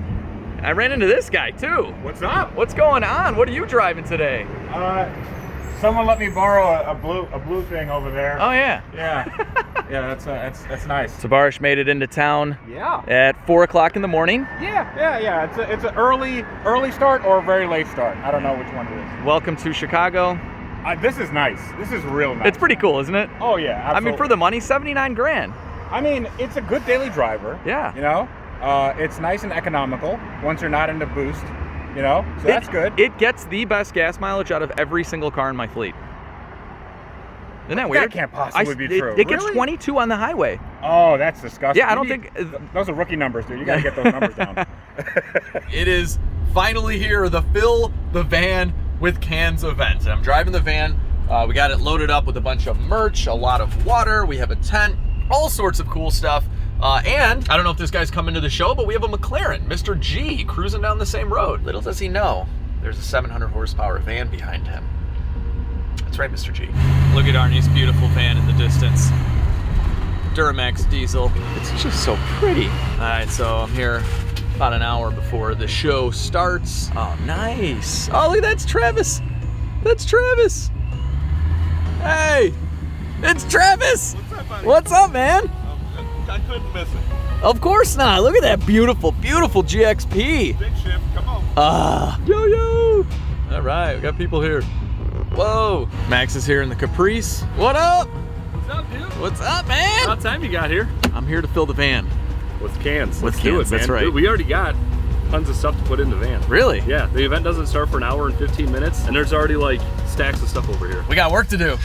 I ran into this guy too. What's up? What's going on? What are you driving today? Someone let me borrow a blue thing over there. Oh yeah. Yeah. Yeah, that's nice. Tabarish made it into town. Yeah. At 4 o'clock in the morning. Yeah. It's an early start or a very late start. I don't know which one it is. Welcome to Chicago. This is nice. This is real nice. It's pretty cool, isn't it? Oh yeah, absolutely. I mean, for the money, 79 grand. I mean, it's a good daily driver. Yeah. You know, it's nice and economical once you're not into boost. You know, so that's good. It gets the best gas mileage out of every single car in my fleet. Isn't that weird? That can't possibly be true. It gets 22 on the highway. Oh, that's disgusting. Yeah, I don't think... Those are rookie numbers, dude. You got to get those numbers down. It is finally here, the Fill the Van with Cans event. And I'm driving the van. We got it loaded up with a bunch of merch, a lot of water. We have a tent, all sorts of cool stuff. And I don't know if this guy's coming to the show, but we have a McLaren, Mr. G, cruising down the same road. Little does he know, there's a 700 horsepower van behind him. That's right, Mr. G. Look at Arnie's beautiful van in the distance. Duramax diesel. It's just so pretty. All right, so I'm here about an hour before the show starts. Oh, nice. Oh, look, that's Travis. That's Travis. Hey, it's Travis. What's up, buddy? What's up, man? I couldn't miss it. Of course not. Look at that beautiful, beautiful GXP. Big ship, come on. Yo. All right, we got people here. Whoa. Max is here in the Caprice. What up? What's up, dude? What's up, man? About time you got here. I'm here to fill the van. With cans. With Let's do cans, it, man. that's right. Dude, we already got tons of stuff to put in the van. Really? Yeah, the event doesn't start for an hour and 15 minutes, and there's already like stacks of stuff over here. We got work to do.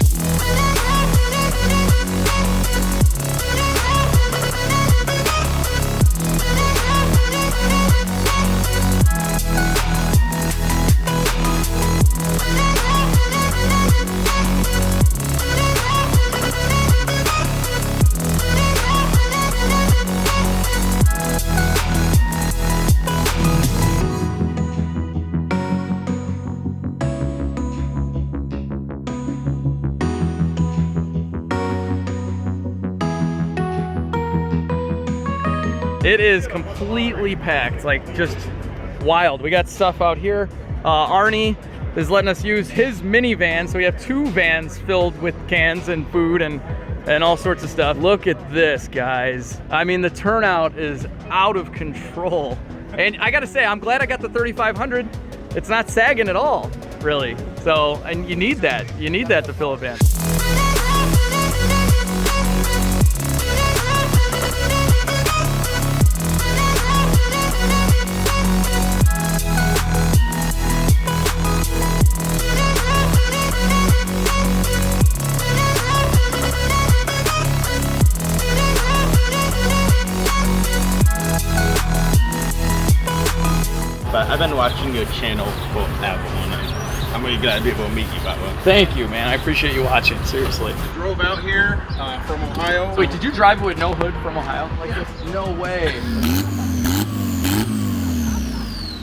It is completely packed, like just wild. We got stuff out here. Arnie is letting us use his minivan, so we have 2 vans filled with cans and food and all sorts of stuff. Look at this, guys. I mean, the turnout is out of control. And I gotta say, I'm glad I got the 3500. It's not sagging at all, really. So, and you need that. You need that to fill a van. But I've been watching your channel forever, and I'm really glad to be able to meet you, by the way. Thank you, man. I appreciate you watching, seriously. Drove out here from Ohio. Wait, did you drive with no hood from Ohio like this? No way.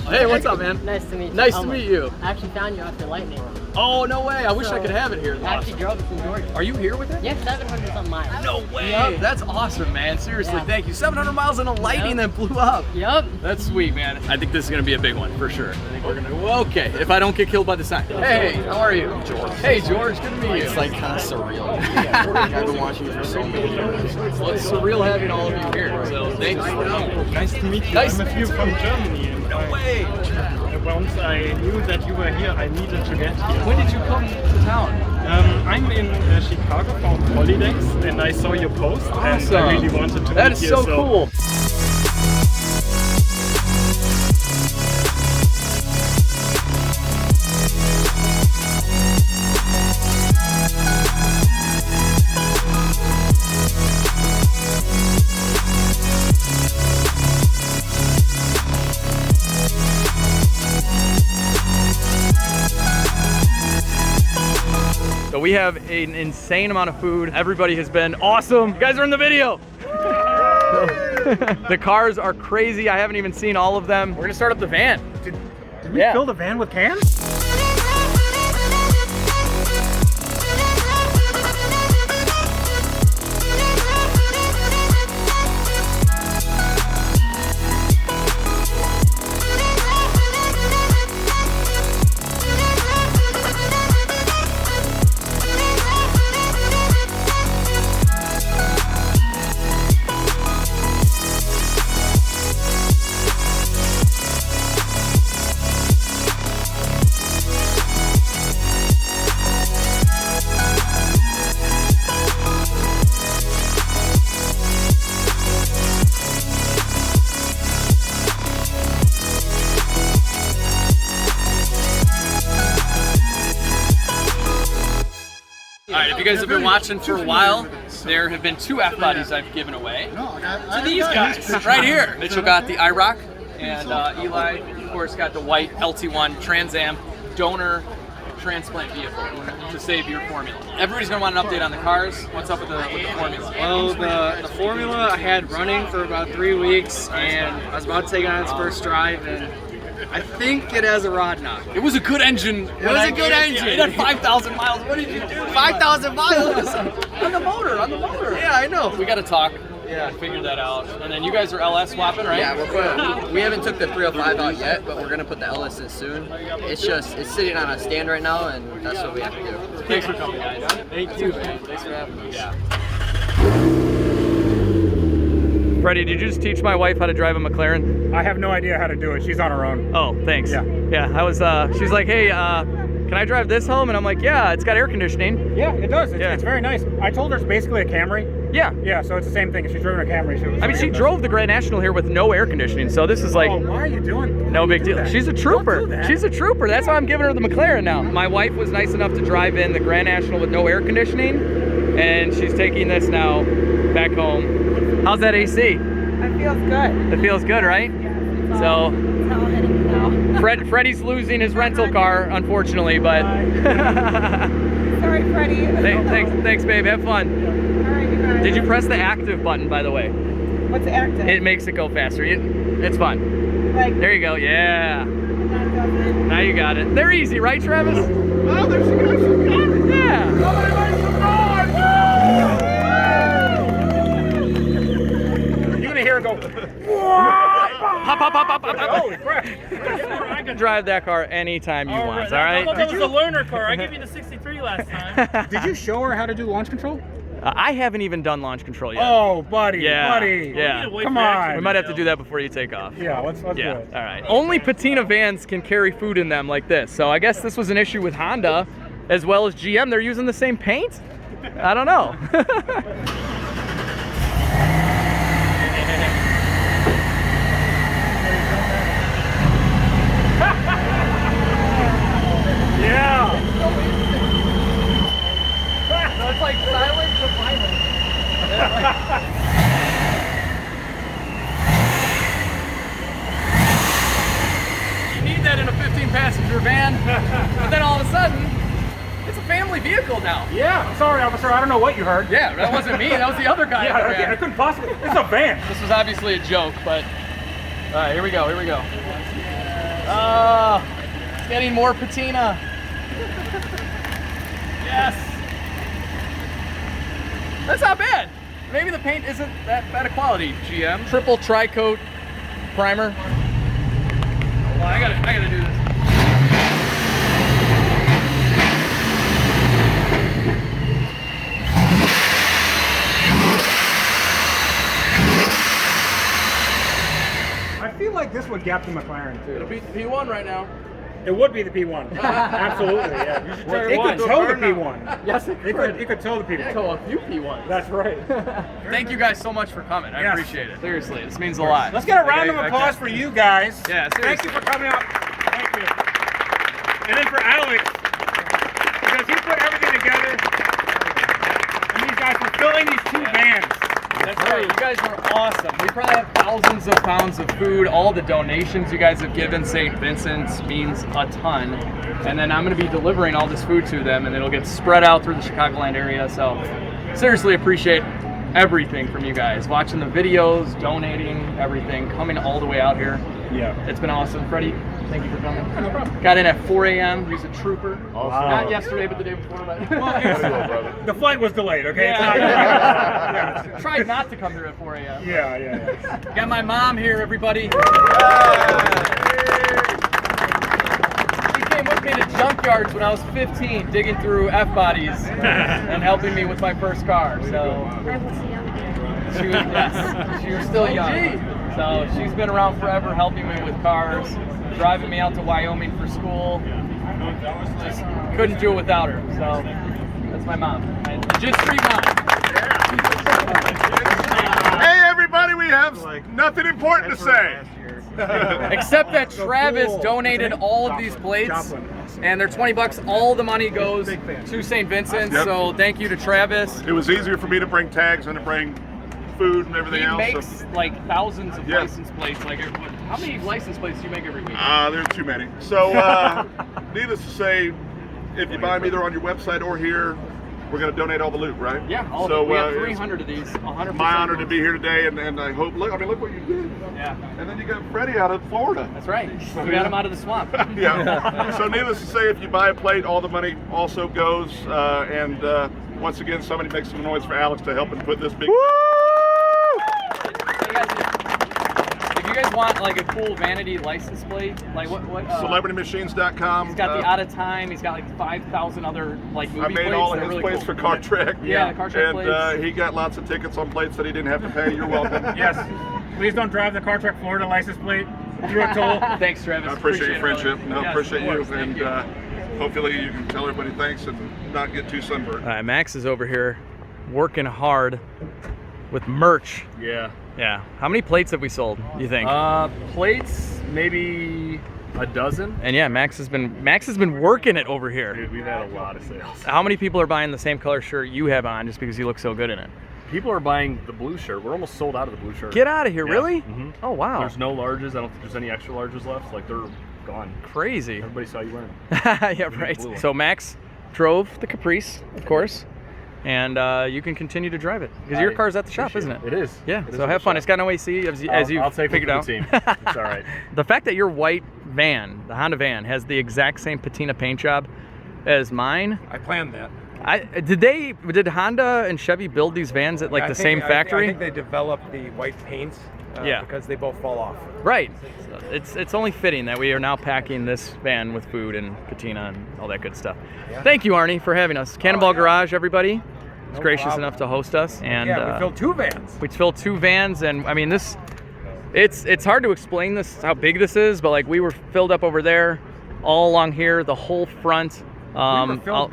Hey, what's up, man? Nice to meet you. Nice to meet you. I actually found you after lightning. Oh, no way. I wish I could have it here. I actually drove it from Georgia. Are you here with it? Yeah, 700 something miles. No way. Yep. That's awesome, man. Seriously, Yeah. thank you. 700 miles in a lightning that blew up. Yep. That's sweet, man. I think this is gonna be a big one for sure. I think we're gonna. Okay, if I don't get killed by the sign. Hey, how are you, George? Hey, George. Good to meet you. It's like kind of surreal. I've been watching you for so many years. Well, it's surreal having all of you here. So thanks. Nice to meet you. Nice I'm to a few from Germany. And No way. once I knew that you were here, I needed to get here. When did you come to town? I'm in Chicago for holidays, and I saw your post, and I really wanted to That meet is you. so cool. So we have an insane amount of food. Everybody has been awesome. You guys are in the video. The cars are crazy. I haven't even seen all of them. We're gonna start up the van. Did we fill the van with cans? Alright, if you guys have been watching for a while, there have been 2 F-bodies I've given away to these guys right here. Mitchell got the IROC, and Eli, of course, got the white LT1 Trans Am donor transplant vehicle to save your formula. Everybody's gonna want an update on the cars. What's up with the formula? Well, the formula I had running for about 3 weeks, and I was about to take it on its first drive, and I think it has a rod knock. It was a good engine. It was a good engine. It had 5,000 miles. What did you do? 5,000 miles! On the motor, on the motor. Yeah, I know. We gotta talk. Yeah, figure that out. And then you guys are LS swapping, right? Yeah, we haven't took the 305 out yet, but we're gonna put the LS in soon. It's sitting on a stand right now, and that's what we have to do. Thanks for coming, guys. Thank you. Thanks for having us. Yeah. Freddie, did you just teach my wife how to drive a McLaren? I have no idea how to do it. She's on her own. Oh, thanks. Yeah. Yeah, I was, she's like, hey, can I drive this home? And I'm like, yeah, it's got air conditioning. Yeah, it does. Yeah. It's very nice. I told her it's basically a Camry. Yeah. Yeah, so it's the same thing. If she's driving a Camry, She drove the Grand National here with no air conditioning, so this is like, oh, why are you doing? no big deal. That? She's a trooper. Don't do that. She's a trooper. That's why I'm giving her the McLaren now. My wife was nice enough to drive in the Grand National with no air conditioning, and she's taking this now back home. How's that AC? It feels good. It feels good, right? Yeah, So, it's all heading now. Freddie's losing his rental car, unfortunately, but Sorry, Freddie. thanks, babe. Have fun. All right, you guys. Did you press the active button, by the way? What's active? It makes it go faster. It's fun. Like, There you go. Yeah. that doesn't. Now you got it. They're easy, right, Travis? Oh, there she goes. She got it. Yeah. You're gonna hear her go. Pop, pop, pop, pop, pop, pop. Holy crap! I can drive that car anytime you want, all right? That was a learner car. I gave you the 63 last time. Did you show her how to do launch control? I haven't even done launch control yet. Oh, buddy, Yeah, buddy. yeah. Come on. We might have to do that before you take off. Yeah, let's do Yeah, it. all right. Only patina vans can carry food in them like this. So I guess this was an issue with Honda as well as GM. They're using the same paint? I don't know. Yeah. So it's like silence of violence. You need that in a 15-passenger van, but then all of a sudden, it's a family vehicle now. Yeah. Sorry, officer. I don't know what you heard. Yeah, that wasn't me. That was the other guy. Yeah, in the van. I couldn't possibly. It's a van. This was obviously a joke, but all right, here we go. Here we go. Getting more patina. Yes. That's not bad. Maybe the paint isn't that bad of quality, GM. Triple tri-coat primer. Well, I gotta do this. I feel like this would gap the McLaren too. It'll beat the P1 right now. It would be the P1. Absolutely, yeah. You should tell it could tow the P1. Yes, it could. It could tow the P1. Yeah, tow a few P1s. That's right. Thank you guys so much for coming. I appreciate it. Seriously, this means a lot. Let's get a round of applause for you guys. Yeah, seriously. Thank you for coming out. Thank you. And then for Alex, because he put everything together. And these guys for filling these 2 vans. That's right. You guys were awesome. We probably have thousands of pounds of food. All the donations you guys have given St. Vincents means a ton. And then I'm going to be delivering all this food to them, and it'll get spread out through the Chicagoland area. So seriously appreciate everything from you guys. Watching the videos, donating, everything, coming all the way out here. Yeah. It's been awesome. Freddie, thank you for coming. No problem. Got in at 4 a.m. He's a trooper. Awesome. Not yesterday, but the day before. But The flight was delayed, okay? Yeah. Tried not to come here at 4 a.m. Yeah. Got my mom here, everybody. She came with me to junkyards when I was 15, digging through F-bodies and helping me with my first car. So she was still young. So she's been around forever, helping me with cars, driving me out to Wyoming for school. Just couldn't do it without her. So that's my mom. My legit street mom. Hey everybody, we have nothing important to say. Except that Travis donated all of these plates, and they're $20. All the money goes to St. Vincent's. Yep. So thank you to Travis. It was easier for me to bring tags than to bring food and everything else. He makes like thousands of license plates. Like, how many license plates do you make every week? There's too many. So, needless to say, if you buy them either on your website or here, we're going to donate all the loot, right? Yeah, all of it. We have 300 of these. 100%. My honor to be here today, and I hope. Look what you did. Yeah. And then you got Freddie out of Florida. That's right. We got him out of the swamp. Yeah. So, needless to say, if you buy a plate, all the money also goes. And once again, somebody make some noise for Alex to help him put this big. If you guys want like a cool vanity license plate, like what CelebrityMachines.com. He's got the Out of Time. He's got like 5,000 other like movie plates. I made all of his really plates cool. for Car Trek. Yeah, the Car Trek plates. And he got lots of tickets on plates that he didn't have to pay. You're welcome. Yes. Please don't drive the Car Trek Florida license plate through a toll. Thanks, Travis. I appreciate your friendship. It, No, yes, appreciate you. course, And hopefully you can tell everybody thanks and not get too sunburned. All right, Max is over here working hard with merch. Yeah. Yeah. How many plates have we sold, you think? Plates, maybe a dozen. And yeah, Max has been working it over here. Dude, we've had a lot of sales. How many people are buying the same color shirt you have on just because you look so good in it? People are buying the blue shirt. We're almost sold out of the blue shirt. Get out of here, Yeah. really? Mm-hmm. Oh, wow. There's no larges. I don't think there's any extra larges left. Like, they're gone. Crazy. Everybody saw you wearing them. Yeah, right. So Max drove the Caprice, of course, and you can continue to drive it because your car's at the shop, isn't it? It is. Yeah. It is so at have the fun. shop. It's got no AC as you I'll take figured it out. for the team. It's all right. The fact that your white van, the Honda van, has the exact same patina paint job as mine. I planned that. Did Honda and Chevy build these vans at like the same factory? I think they developed the white paints because they both fall off. Right. So it's only fitting that we are now packing this van with food and patina and all that good stuff. Yeah. Thank you, Arnie, for having us. Cannonball Garage, everybody. Was No gracious problem. enough to host us. And Yeah, we filled 2 vans. We filled 2 vans, and I mean this. It's hard to explain this how big this is, but like we were filled up over there, all along here, the whole front. We were filled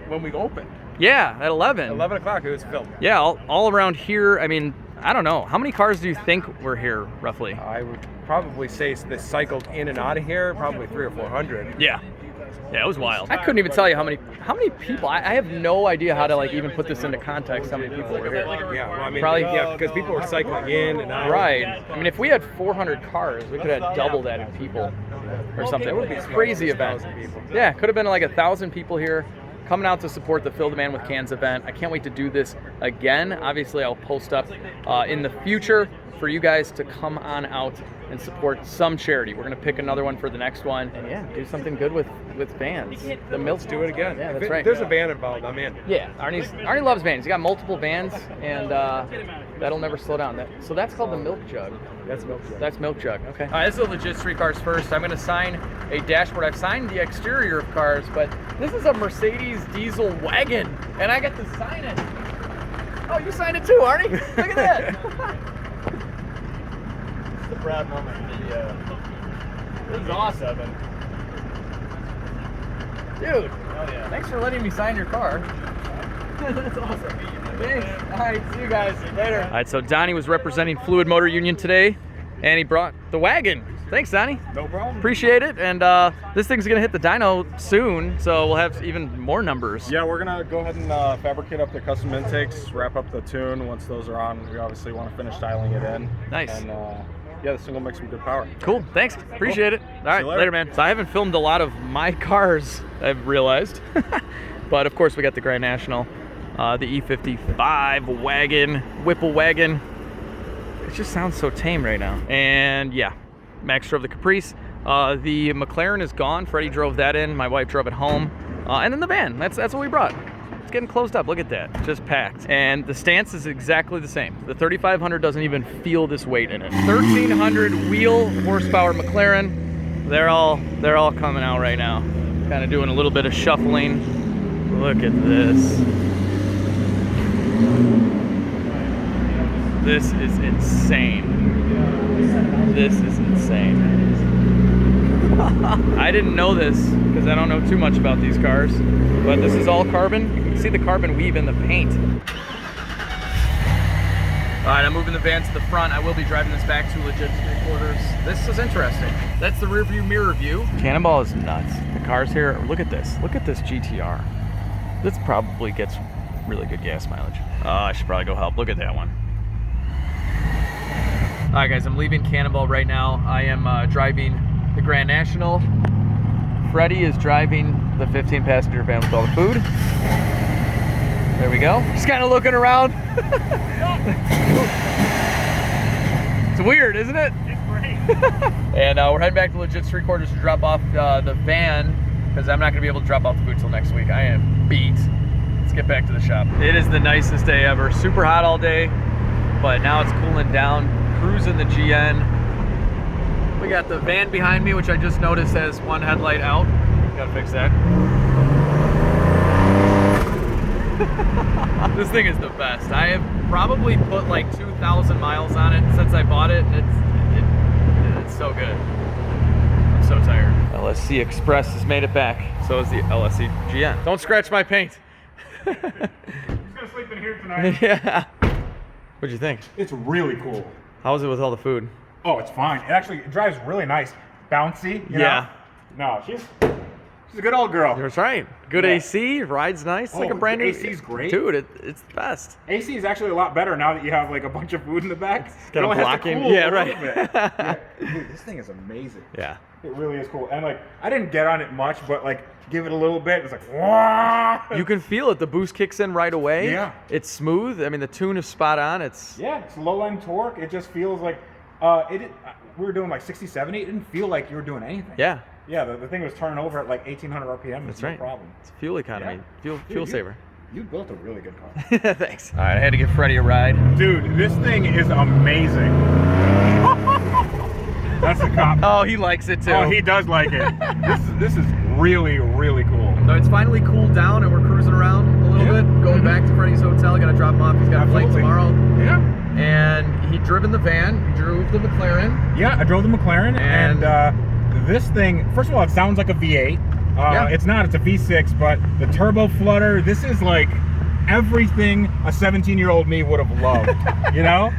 when we opened. Yeah, at 11. At 11 o'clock it was filled. Yeah, all around here. I mean, I don't know. How many cars do you think were here, roughly? I would probably say they cycled in and out of here, probably 300 or 400. Yeah. Yeah, it was wild. I couldn't even tell you how many people. I have no idea how to like even put this into context. How many people were here? Yeah, well, I mean, Probably because people were cycling in and out. Right. I mean, if we had 400 cars, we could have doubled that in people or something. It would be a crazy event. Yeah, could have been like 1,000 people here coming out to support the Fill the Man with Cans event. I can't wait to do this again. Obviously, I'll post up in the future for you guys to come on out and support some charity. We're gonna pick another one for the next one, and yeah, do something good with vans. The Mills, Do it again. Yeah, that's If right. there's a van involved, I'm in. Yeah, Arnie loves vans. He's got multiple vans, and that'll never slow down. So that's called the Milk Jug. That's Milk Jug. That's Milk Jug. Okay. All right, this is a legit street cars first. I'm gonna sign a dashboard. I've signed the exterior of cars, but this is a Mercedes diesel wagon, and I get to sign it. Oh, you signed it too, Arnie. Look at that. It's a proud moment for me. This is awesome. Dude, thanks for letting me sign your car. That's awesome. Thanks. All right, see you guys later. All right, so Donnie was representing Fluid Motor Union today, and he brought the wagon. Thanks, Donnie. No problem. Appreciate it. And this thing's gonna hit the dyno soon, so we'll have even more numbers. Yeah, we're gonna go ahead and fabricate up the custom intakes, wrap up the tune. Once those are on, we obviously want to finish dialing it in. Nice. And yeah, the single makes some good power. Cool, thanks, appreciate it. All right, later, man. So I haven't filmed a lot of my cars, I've realized. But of course we got the Grand National, the E55 wagon, Whipple wagon. It just sounds so tame right now. And yeah, Max drove the Caprice. The McLaren is gone. Freddie drove that in. My wife drove it home. And then the van, that's what we brought. It's getting closed up, look at that, just packed. And the stance is exactly the same. The 3500 doesn't even feel this weight in it. 1300 wheel horsepower McLaren. They're all coming out right now. Kind of doing a little bit of shuffling. Look at this. This is insane. This is insane. I didn't know this because I don't know too much about these cars, but this is all carbon. You can see the carbon weave in the paint. All right, I'm moving the van to the front. I will be driving this back to legit 3/4. This is interesting. That's the rear view mirror view. Cannonball is nuts. The cars here, look at this. Look at this GTR. This probably gets really good gas mileage. I should probably go help. Look at that one. All right, guys, I'm leaving Cannonball right now. I am driving the Grand National. Freddie is driving the 15-passenger van with all the food. There we go. Just kind of looking around. It's weird, isn't it? It's great. And we're heading back to legit 3/4 to drop off the van because I'm not going to be able to drop off the food till next week. I am beat. Let's get back to the shop. It is the nicest day ever. Super hot all day, but now it's cooling down. Cruising the GN. We got the van behind me, which I just noticed has one headlight out. Gotta fix that. This thing is the best. I have probably put like 2,000 miles on it since I bought it, and it's so good. I'm so tired. LSC Express has made it back. So is the LSC GN. Don't scratch my paint. He's gonna sleep in here tonight. Yeah. What'd you think? It's really cool. How was it with all the food? Oh, it's fine. It drives really nice. Bouncy, you know? No, she's a good old girl. That's right. Good AC, rides nice. Like a brand new. AC's great. Dude, it's the best. AC is actually a lot better now that you have like a bunch of food in the back. It's kind of blocking. Yeah, right. Yeah. Dude, this thing is amazing. Yeah. It really is cool. And like, I didn't get on it much, but like, give it a little bit. It's like, wah! You can feel it. The boost kicks in right away. Yeah. It's smooth. I mean, the tune is spot on. It's low end torque. It just feels like we were doing like 60, 70. It didn't feel like you were doing anything. Yeah. Yeah, the thing was turning over at like 1,800 RPM. That's no right. problem. It's fuel economy. Yeah. Fuel saver. You built a really good car. Thanks. All right, I had to give Freddie a ride. Dude, this thing is amazing. That's the cop. Oh, he likes it too. Oh, he does like it. This is really, really cool. So it's finally cooled down and we're cruising around a little bit, going back to Freddie's hotel. Got to drop him off. He's got a flight tomorrow. Yeah. And he driven the van. He drove the McLaren. Yeah, I drove the McLaren. And this thing, first of all, it sounds like a V8. It's not. It's a V6, but the turbo flutter. This is like everything a 17-year-old me would have loved. You know.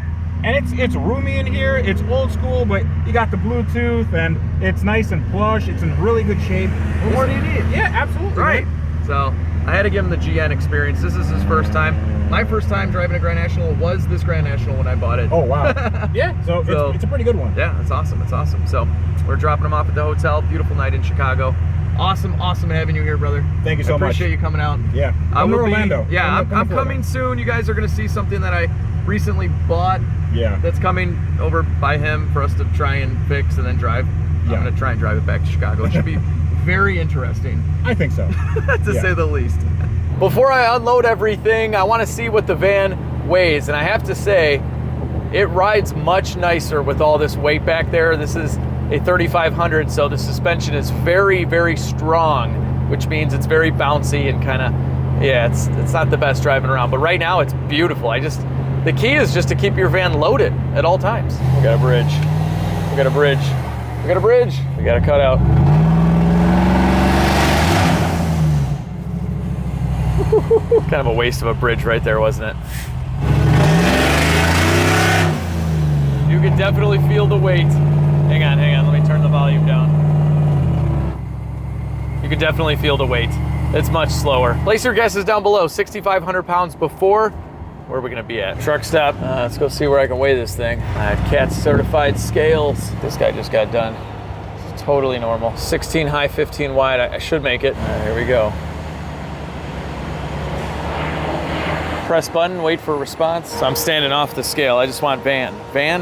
And it's roomy in here. It's old school, but you got the Bluetooth, and it's nice and plush. It's in really good shape. What more do you need? Yeah, absolutely. Right. So I had to give him the GN experience. This is his first time. My first time driving a Grand National was this Grand National when I bought it. Oh, wow. Yeah, so it's a pretty good one. Yeah, it's awesome. It's awesome. So we're dropping him off at the hotel. Beautiful night in Chicago. Awesome having you here, brother. Thank you so much. Appreciate you coming out. Yeah, I'm in Orlando. Yeah, I'm coming soon. You guys are gonna see something that I recently bought. Yeah. That's coming over by him for us to try and fix and then drive. Yeah. I'm gonna try and drive it back to Chicago. It should be very interesting. I think so. To say the least. Before I unload everything, I want to see what the van weighs, and I have to say, it rides much nicer with all this weight back there. This is a 3500, so the suspension is very, very strong, which means it's very bouncy and kind of, yeah, it's not the best driving around. But right now, it's beautiful. The key is just to keep your van loaded at all times. We got a bridge. We got a bridge. We got a bridge. We got a cutout. Kind of a waste of a bridge right there, wasn't it? You can definitely feel the weight. Hang on, let me turn the volume down. You can definitely feel the weight. It's much slower. Place your guesses down below. 6,500 pounds before. Where are we gonna be at? Truck stop. Let's go see where I can weigh this thing. I have CAT certified scales. This guy just got done. It's totally normal. 16 high, 15 wide. I should make it. All right, here we go. Press button, wait for a response. So I'm standing off the scale. I just want van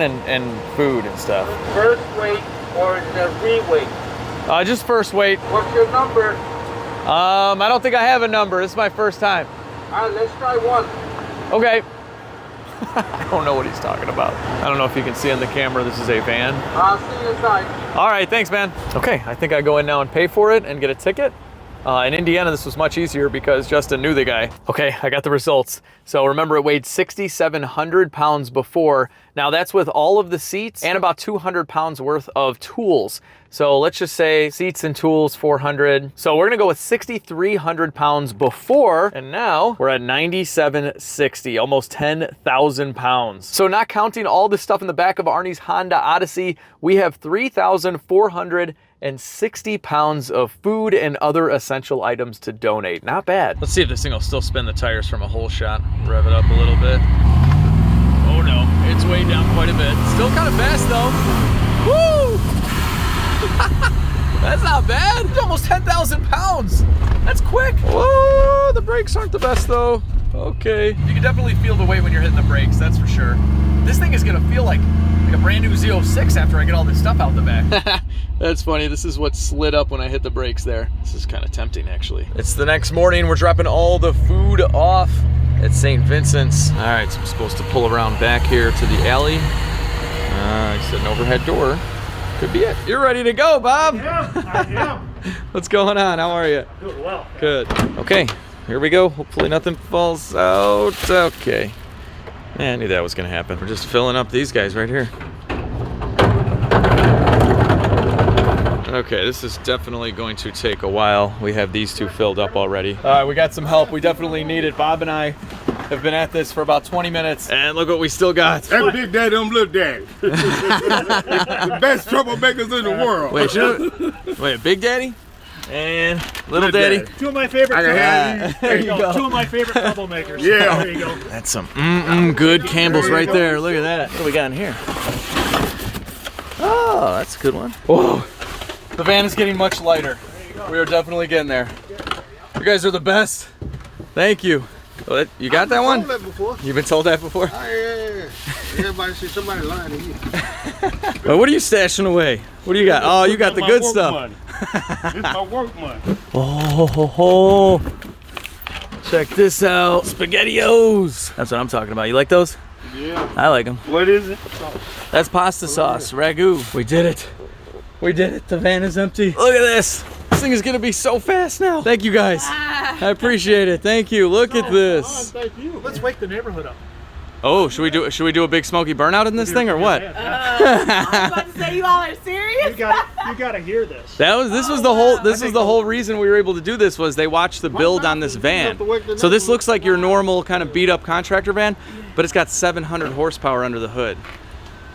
and food and stuff. First weight or the re-weight? Just first weight. What's your number? I don't think I have a number. This is my first time. All right, let's try one. Okay. I don't know what he's talking about. I don't know if you can see on the camera, this is a van. I'll see you inside. All right, thanks, man. Okay, I think I go in now and pay for it and get a ticket. In Indiana, this was much easier because Justin knew the guy. Okay, I got the results. So remember, it weighed 6,700 pounds before. Now that's with all of the seats and about 200 pounds worth of tools. So let's just say seats and tools, 400. So we're gonna go with 6,300 pounds before, and now we're at 9,760, almost 10,000 pounds. So not counting all the stuff in the back of Arnie's Honda Odyssey, we have 3,460 pounds of food and other essential items to donate. Not bad. Let's see if this thing will still spin the tires from a whole shot. Rev it up a little bit. Oh no, it's way down quite a bit. Still kind of fast though. Woo! That's not bad. It's almost 10,000 pounds. That's quick. Whoa, the brakes aren't the best though. Okay. You can definitely feel the weight when you're hitting the brakes, that's for sure. This thing is gonna feel like a brand new Z06 after I get all this stuff out the back. That's funny. This is what slid up when I hit the brakes there. This is kind of tempting, actually. It's the next morning. We're dropping all the food off at St. Vincents. All right, so I'm supposed to pull around back here to the alley. He said an overhead door. Could be it. You're ready to go, Bob. Yeah, I am. What's going on? How are you? Doing well. Good. Okay, here we go. Hopefully nothing falls out. Okay. I knew that was gonna happen. We're just filling up these guys right here. Okay, this is definitely going to take a while. We have these two filled up already. All right, we got some help. We definitely need it. Bob and I have been at this for about 20 minutes, and look what we still got. That's Big Daddy and Little Daddy. The best troublemakers in the world. Wait, Big Daddy and Little Daddy. Two of my favorite. There you go. Two of my favorite troublemakers. Yeah. There you go. That's some good Campbell's right there. Look at that. What do we got in here? Oh, that's a good one. Whoa. The van is getting much lighter. We are definitely getting there. You guys are the best. Thank you. Oh, you got that one? That before. You've been told that before? Yeah. Everybody see somebody lying to you. Well, what are you stashing away? What do you got? Oh, you got the good stuff. This is my work money. Oh, check this out. SpaghettiOs. That's what I'm talking about. You like those? Yeah. I like them. What is it? That's pasta sauce, ragu. We did it. We did it. The van is empty. Look at this. This thing is gonna be so fast now. Thank you guys. I appreciate it. Thank you. Look at this. Thank you. Let's wake the neighborhood up. Oh, should we do a big smoky burnout in this thing or what? I was about to say, you all are serious? You gotta hear this. This was the whole reason we were able to do this was they watched the build on this van. So this looks like your normal kind of beat up contractor van, but it's got 700 horsepower under the hood.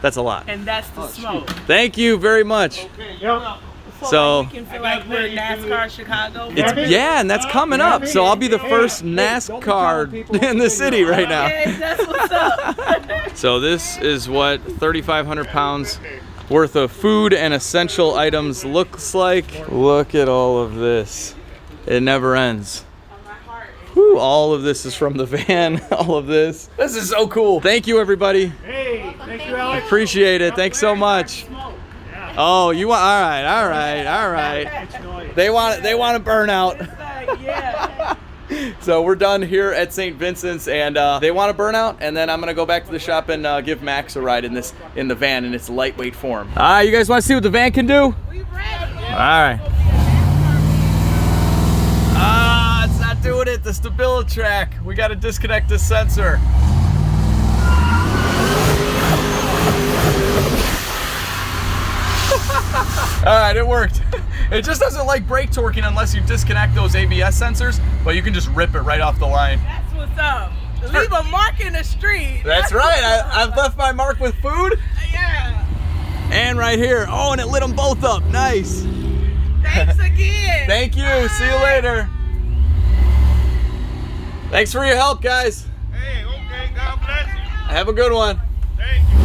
That's a lot. And that's the smoke. Thank you very much. Okay, yep. So we can feel like we're NASCAR Chicago. yeah, and that's coming up. So I'll be the first NASCAR in the city right now. Okay, that's what's up. So this is what 3,500 pounds worth of food and essential items looks like. Look at all of this. It never ends. Whew, all of this is from the van. All of this. This is so cool. Thank you, everybody. Hey, thank you, Alex. Appreciate it. Thanks so much. Oh, you want? All right, all right, all right. They want a burnout. So we're done here at St. Vincent's, and they want a burnout, and then I'm gonna go back to the shop and give Max a ride in the van in its lightweight form. You guys want to see what the van can do? We ready. All right. It's not doing it. The StabiliTrak. We got to disconnect the sensor. All right, it worked. It just doesn't like brake torquing unless you disconnect those ABS sensors, but you can just rip it right off the line. That's what's up. Leave a mark in the street. That's right. I've left my mark with food. Yeah. And right here. Oh, and it lit them both up. Nice. Thanks again. Thank you. Bye. See you later. Thanks for your help, guys. Hey, okay. God bless you. Have a good one. Thank you.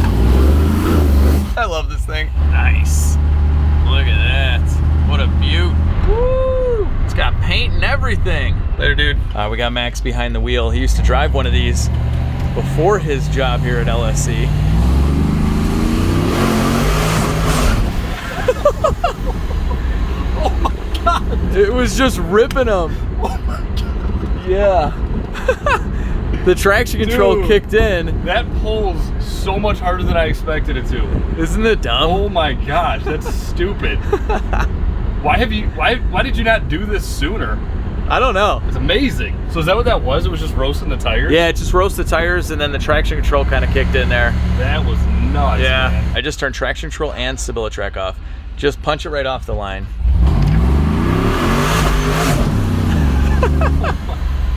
I love this thing. Nice. Look at that. What a beaut. Woo! It's got paint and everything. Later, dude. We got Max behind the wheel. He used to drive one of these before his job here at LSC. Oh my God. It was just ripping them. Oh my God. Yeah. The traction control kicked in. That pulls so much harder than I expected it to. Isn't it dumb? Oh my gosh, that's stupid. Why did you not do this sooner? I don't know. It's amazing. So is that what that was? It was just roasting the tires? Yeah, it just roasted the tires, and then the traction control kind of kicked in there. That was nuts. Yeah, man. I just turned traction control and StabiliTrak off. Just punch it right off the line.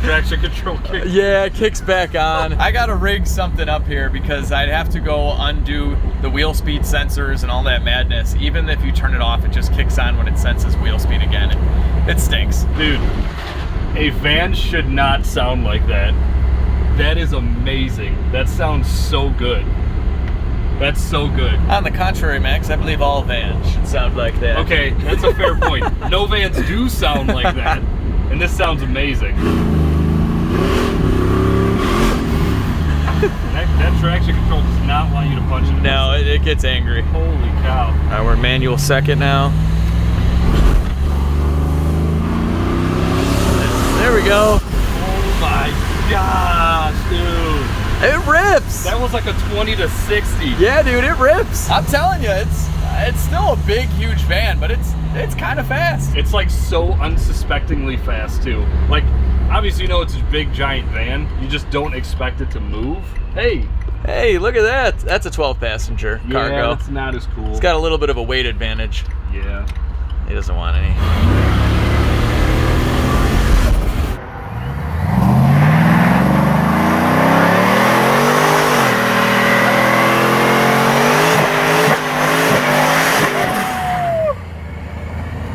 Traction control kicks. Yeah, it kicks back on. I gotta rig something up here because I'd have to go undo the wheel speed sensors and all that madness. Even if you turn it off, it just kicks on when it senses wheel speed again. It stinks. Dude, a van should not sound like that. That is amazing. That sounds so good. That's so good. On the contrary, Max, I believe all vans should sound like that. Okay, that's a fair point. No vans do sound like that, and this sounds amazing. That traction control does not want you to punch it. No, it gets angry. Holy cow. All right, we're manual second now. There we go. Oh my gosh, dude. It rips. That was like a 20 to 60. Yeah, dude, it rips. I'm telling you, it's still a big, huge van, but it's kind of fast. It's like so unsuspectingly fast too. Like, obviously, you know it's a big, giant van. You just don't expect it to move. Hey, look at that. That's a 12-passenger cargo. Yeah, that's not as cool. It's got a little bit of a weight advantage. Yeah. He doesn't want any.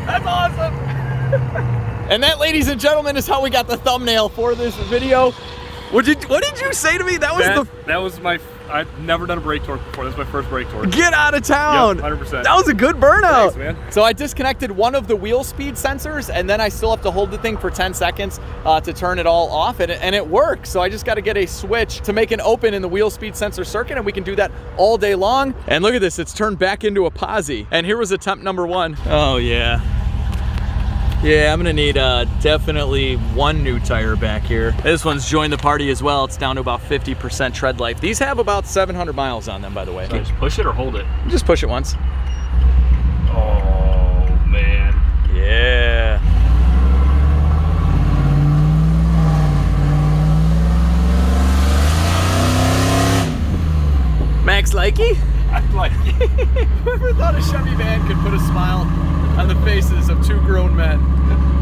That's awesome. And that, ladies and gentlemen, is how we got the thumbnail for this video. What did you say to me? That was I've never done a brake torque before. That's my first brake torque. Get out of town. Yep, 100%. That was a good burnout. Thanks, man. So I disconnected one of the wheel speed sensors, and then I still have to hold the thing for 10 seconds to turn it all off, and it works. So I just got to get a switch to make an open in the wheel speed sensor circuit, and we can do that all day long. And look at this, it's turned back into a posi. And here was attempt number 1. Oh yeah. Yeah, I'm gonna need definitely one new tire back here. This one's joined the party as well. It's down to about 50% tread life. These have about 700 miles on them, by the way. So just push it or hold it? Just push it once. Oh, man. Yeah. Max likey? I like it. Whoever thought a Chevy van could put a smile on the faces of 2 grown men?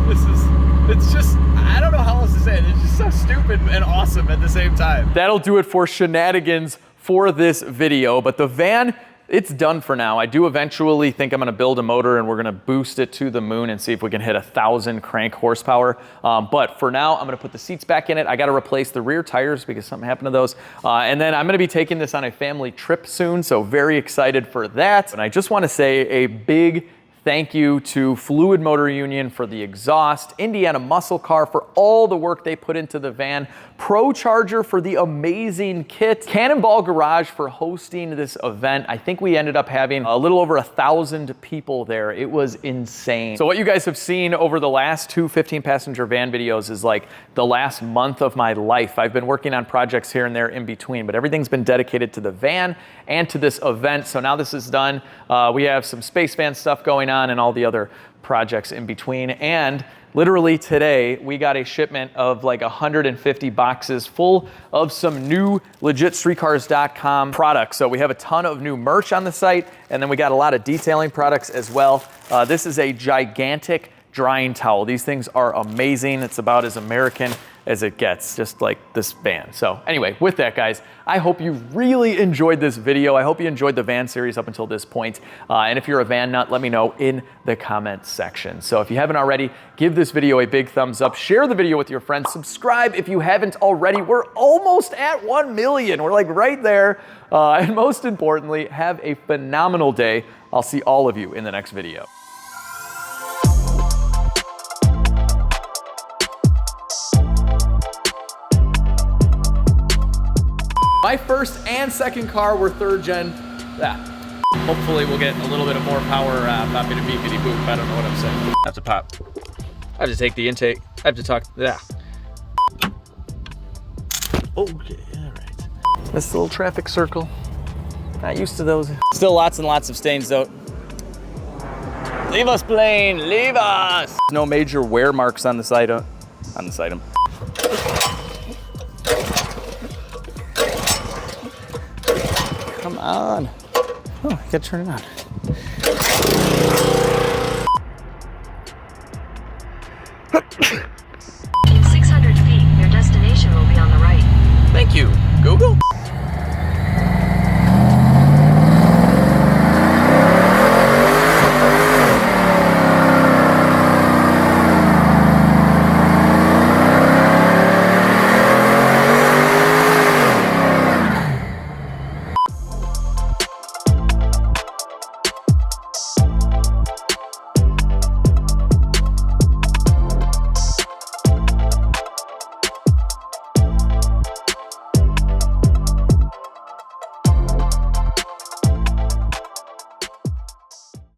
It's just, I don't know how else to say it. It's just so stupid and awesome at the same time. That'll do it for shenanigans for this video, but the van it's done for now. I do eventually think I'm gonna build a motor and we're gonna boost it to the moon and see if we can hit 1,000 crank horsepower. But for now, I'm gonna put the seats back in it. I gotta replace the rear tires because something happened to those. And then I'm gonna be taking this on a family trip soon, so very excited for that. And I just wanna say a big thank you to Fluid Motor Union for the exhaust, Indiana Muscle Car for all the work they put into the van, Procharger for the amazing kit, Cannonball Garage for hosting this event. I think we ended up having a little over 1,000 people there. It was insane. So what you guys have seen over the last 2 15-passenger van videos is like the last month of my life. I've been working on projects here and there in between, but everything's been dedicated to the van and to this event. So now this is done. We have some space van stuff going on and all the other projects in between. And literally today, we got a shipment of like 150 boxes full of some new legit streetcars.com products. So we have a ton of new merch on the site, and then we got a lot of detailing products as well. This is a gigantic drying towel. These things are amazing. It's about as American as it gets, just like this van. So anyway, with that, guys, I hope you really enjoyed this video. I hope you enjoyed the van series up until this point. And if you're a van nut, let me know in the comments section. So if you haven't already, give this video a big thumbs up, share the video with your friends, subscribe if you haven't already. We're almost at 1 million. We're like right there. And most importantly, have a phenomenal day. I'll see all of you in the next video. My first and second car were 3rd gen. Yeah. Hopefully we'll get a little bit of more power pop in a beepity boop. I don't know what I'm saying. I have to pop. I have to take the intake. I have to talk. Yeah. Okay, all right. This little traffic circle. Not used to those. Still lots and lots of stains though. Leave us, plane, leave us. No major wear marks on the side. Come on. Oh, I gotta turn it on. 600 feet, your destination will be on the right. Thank you, Google.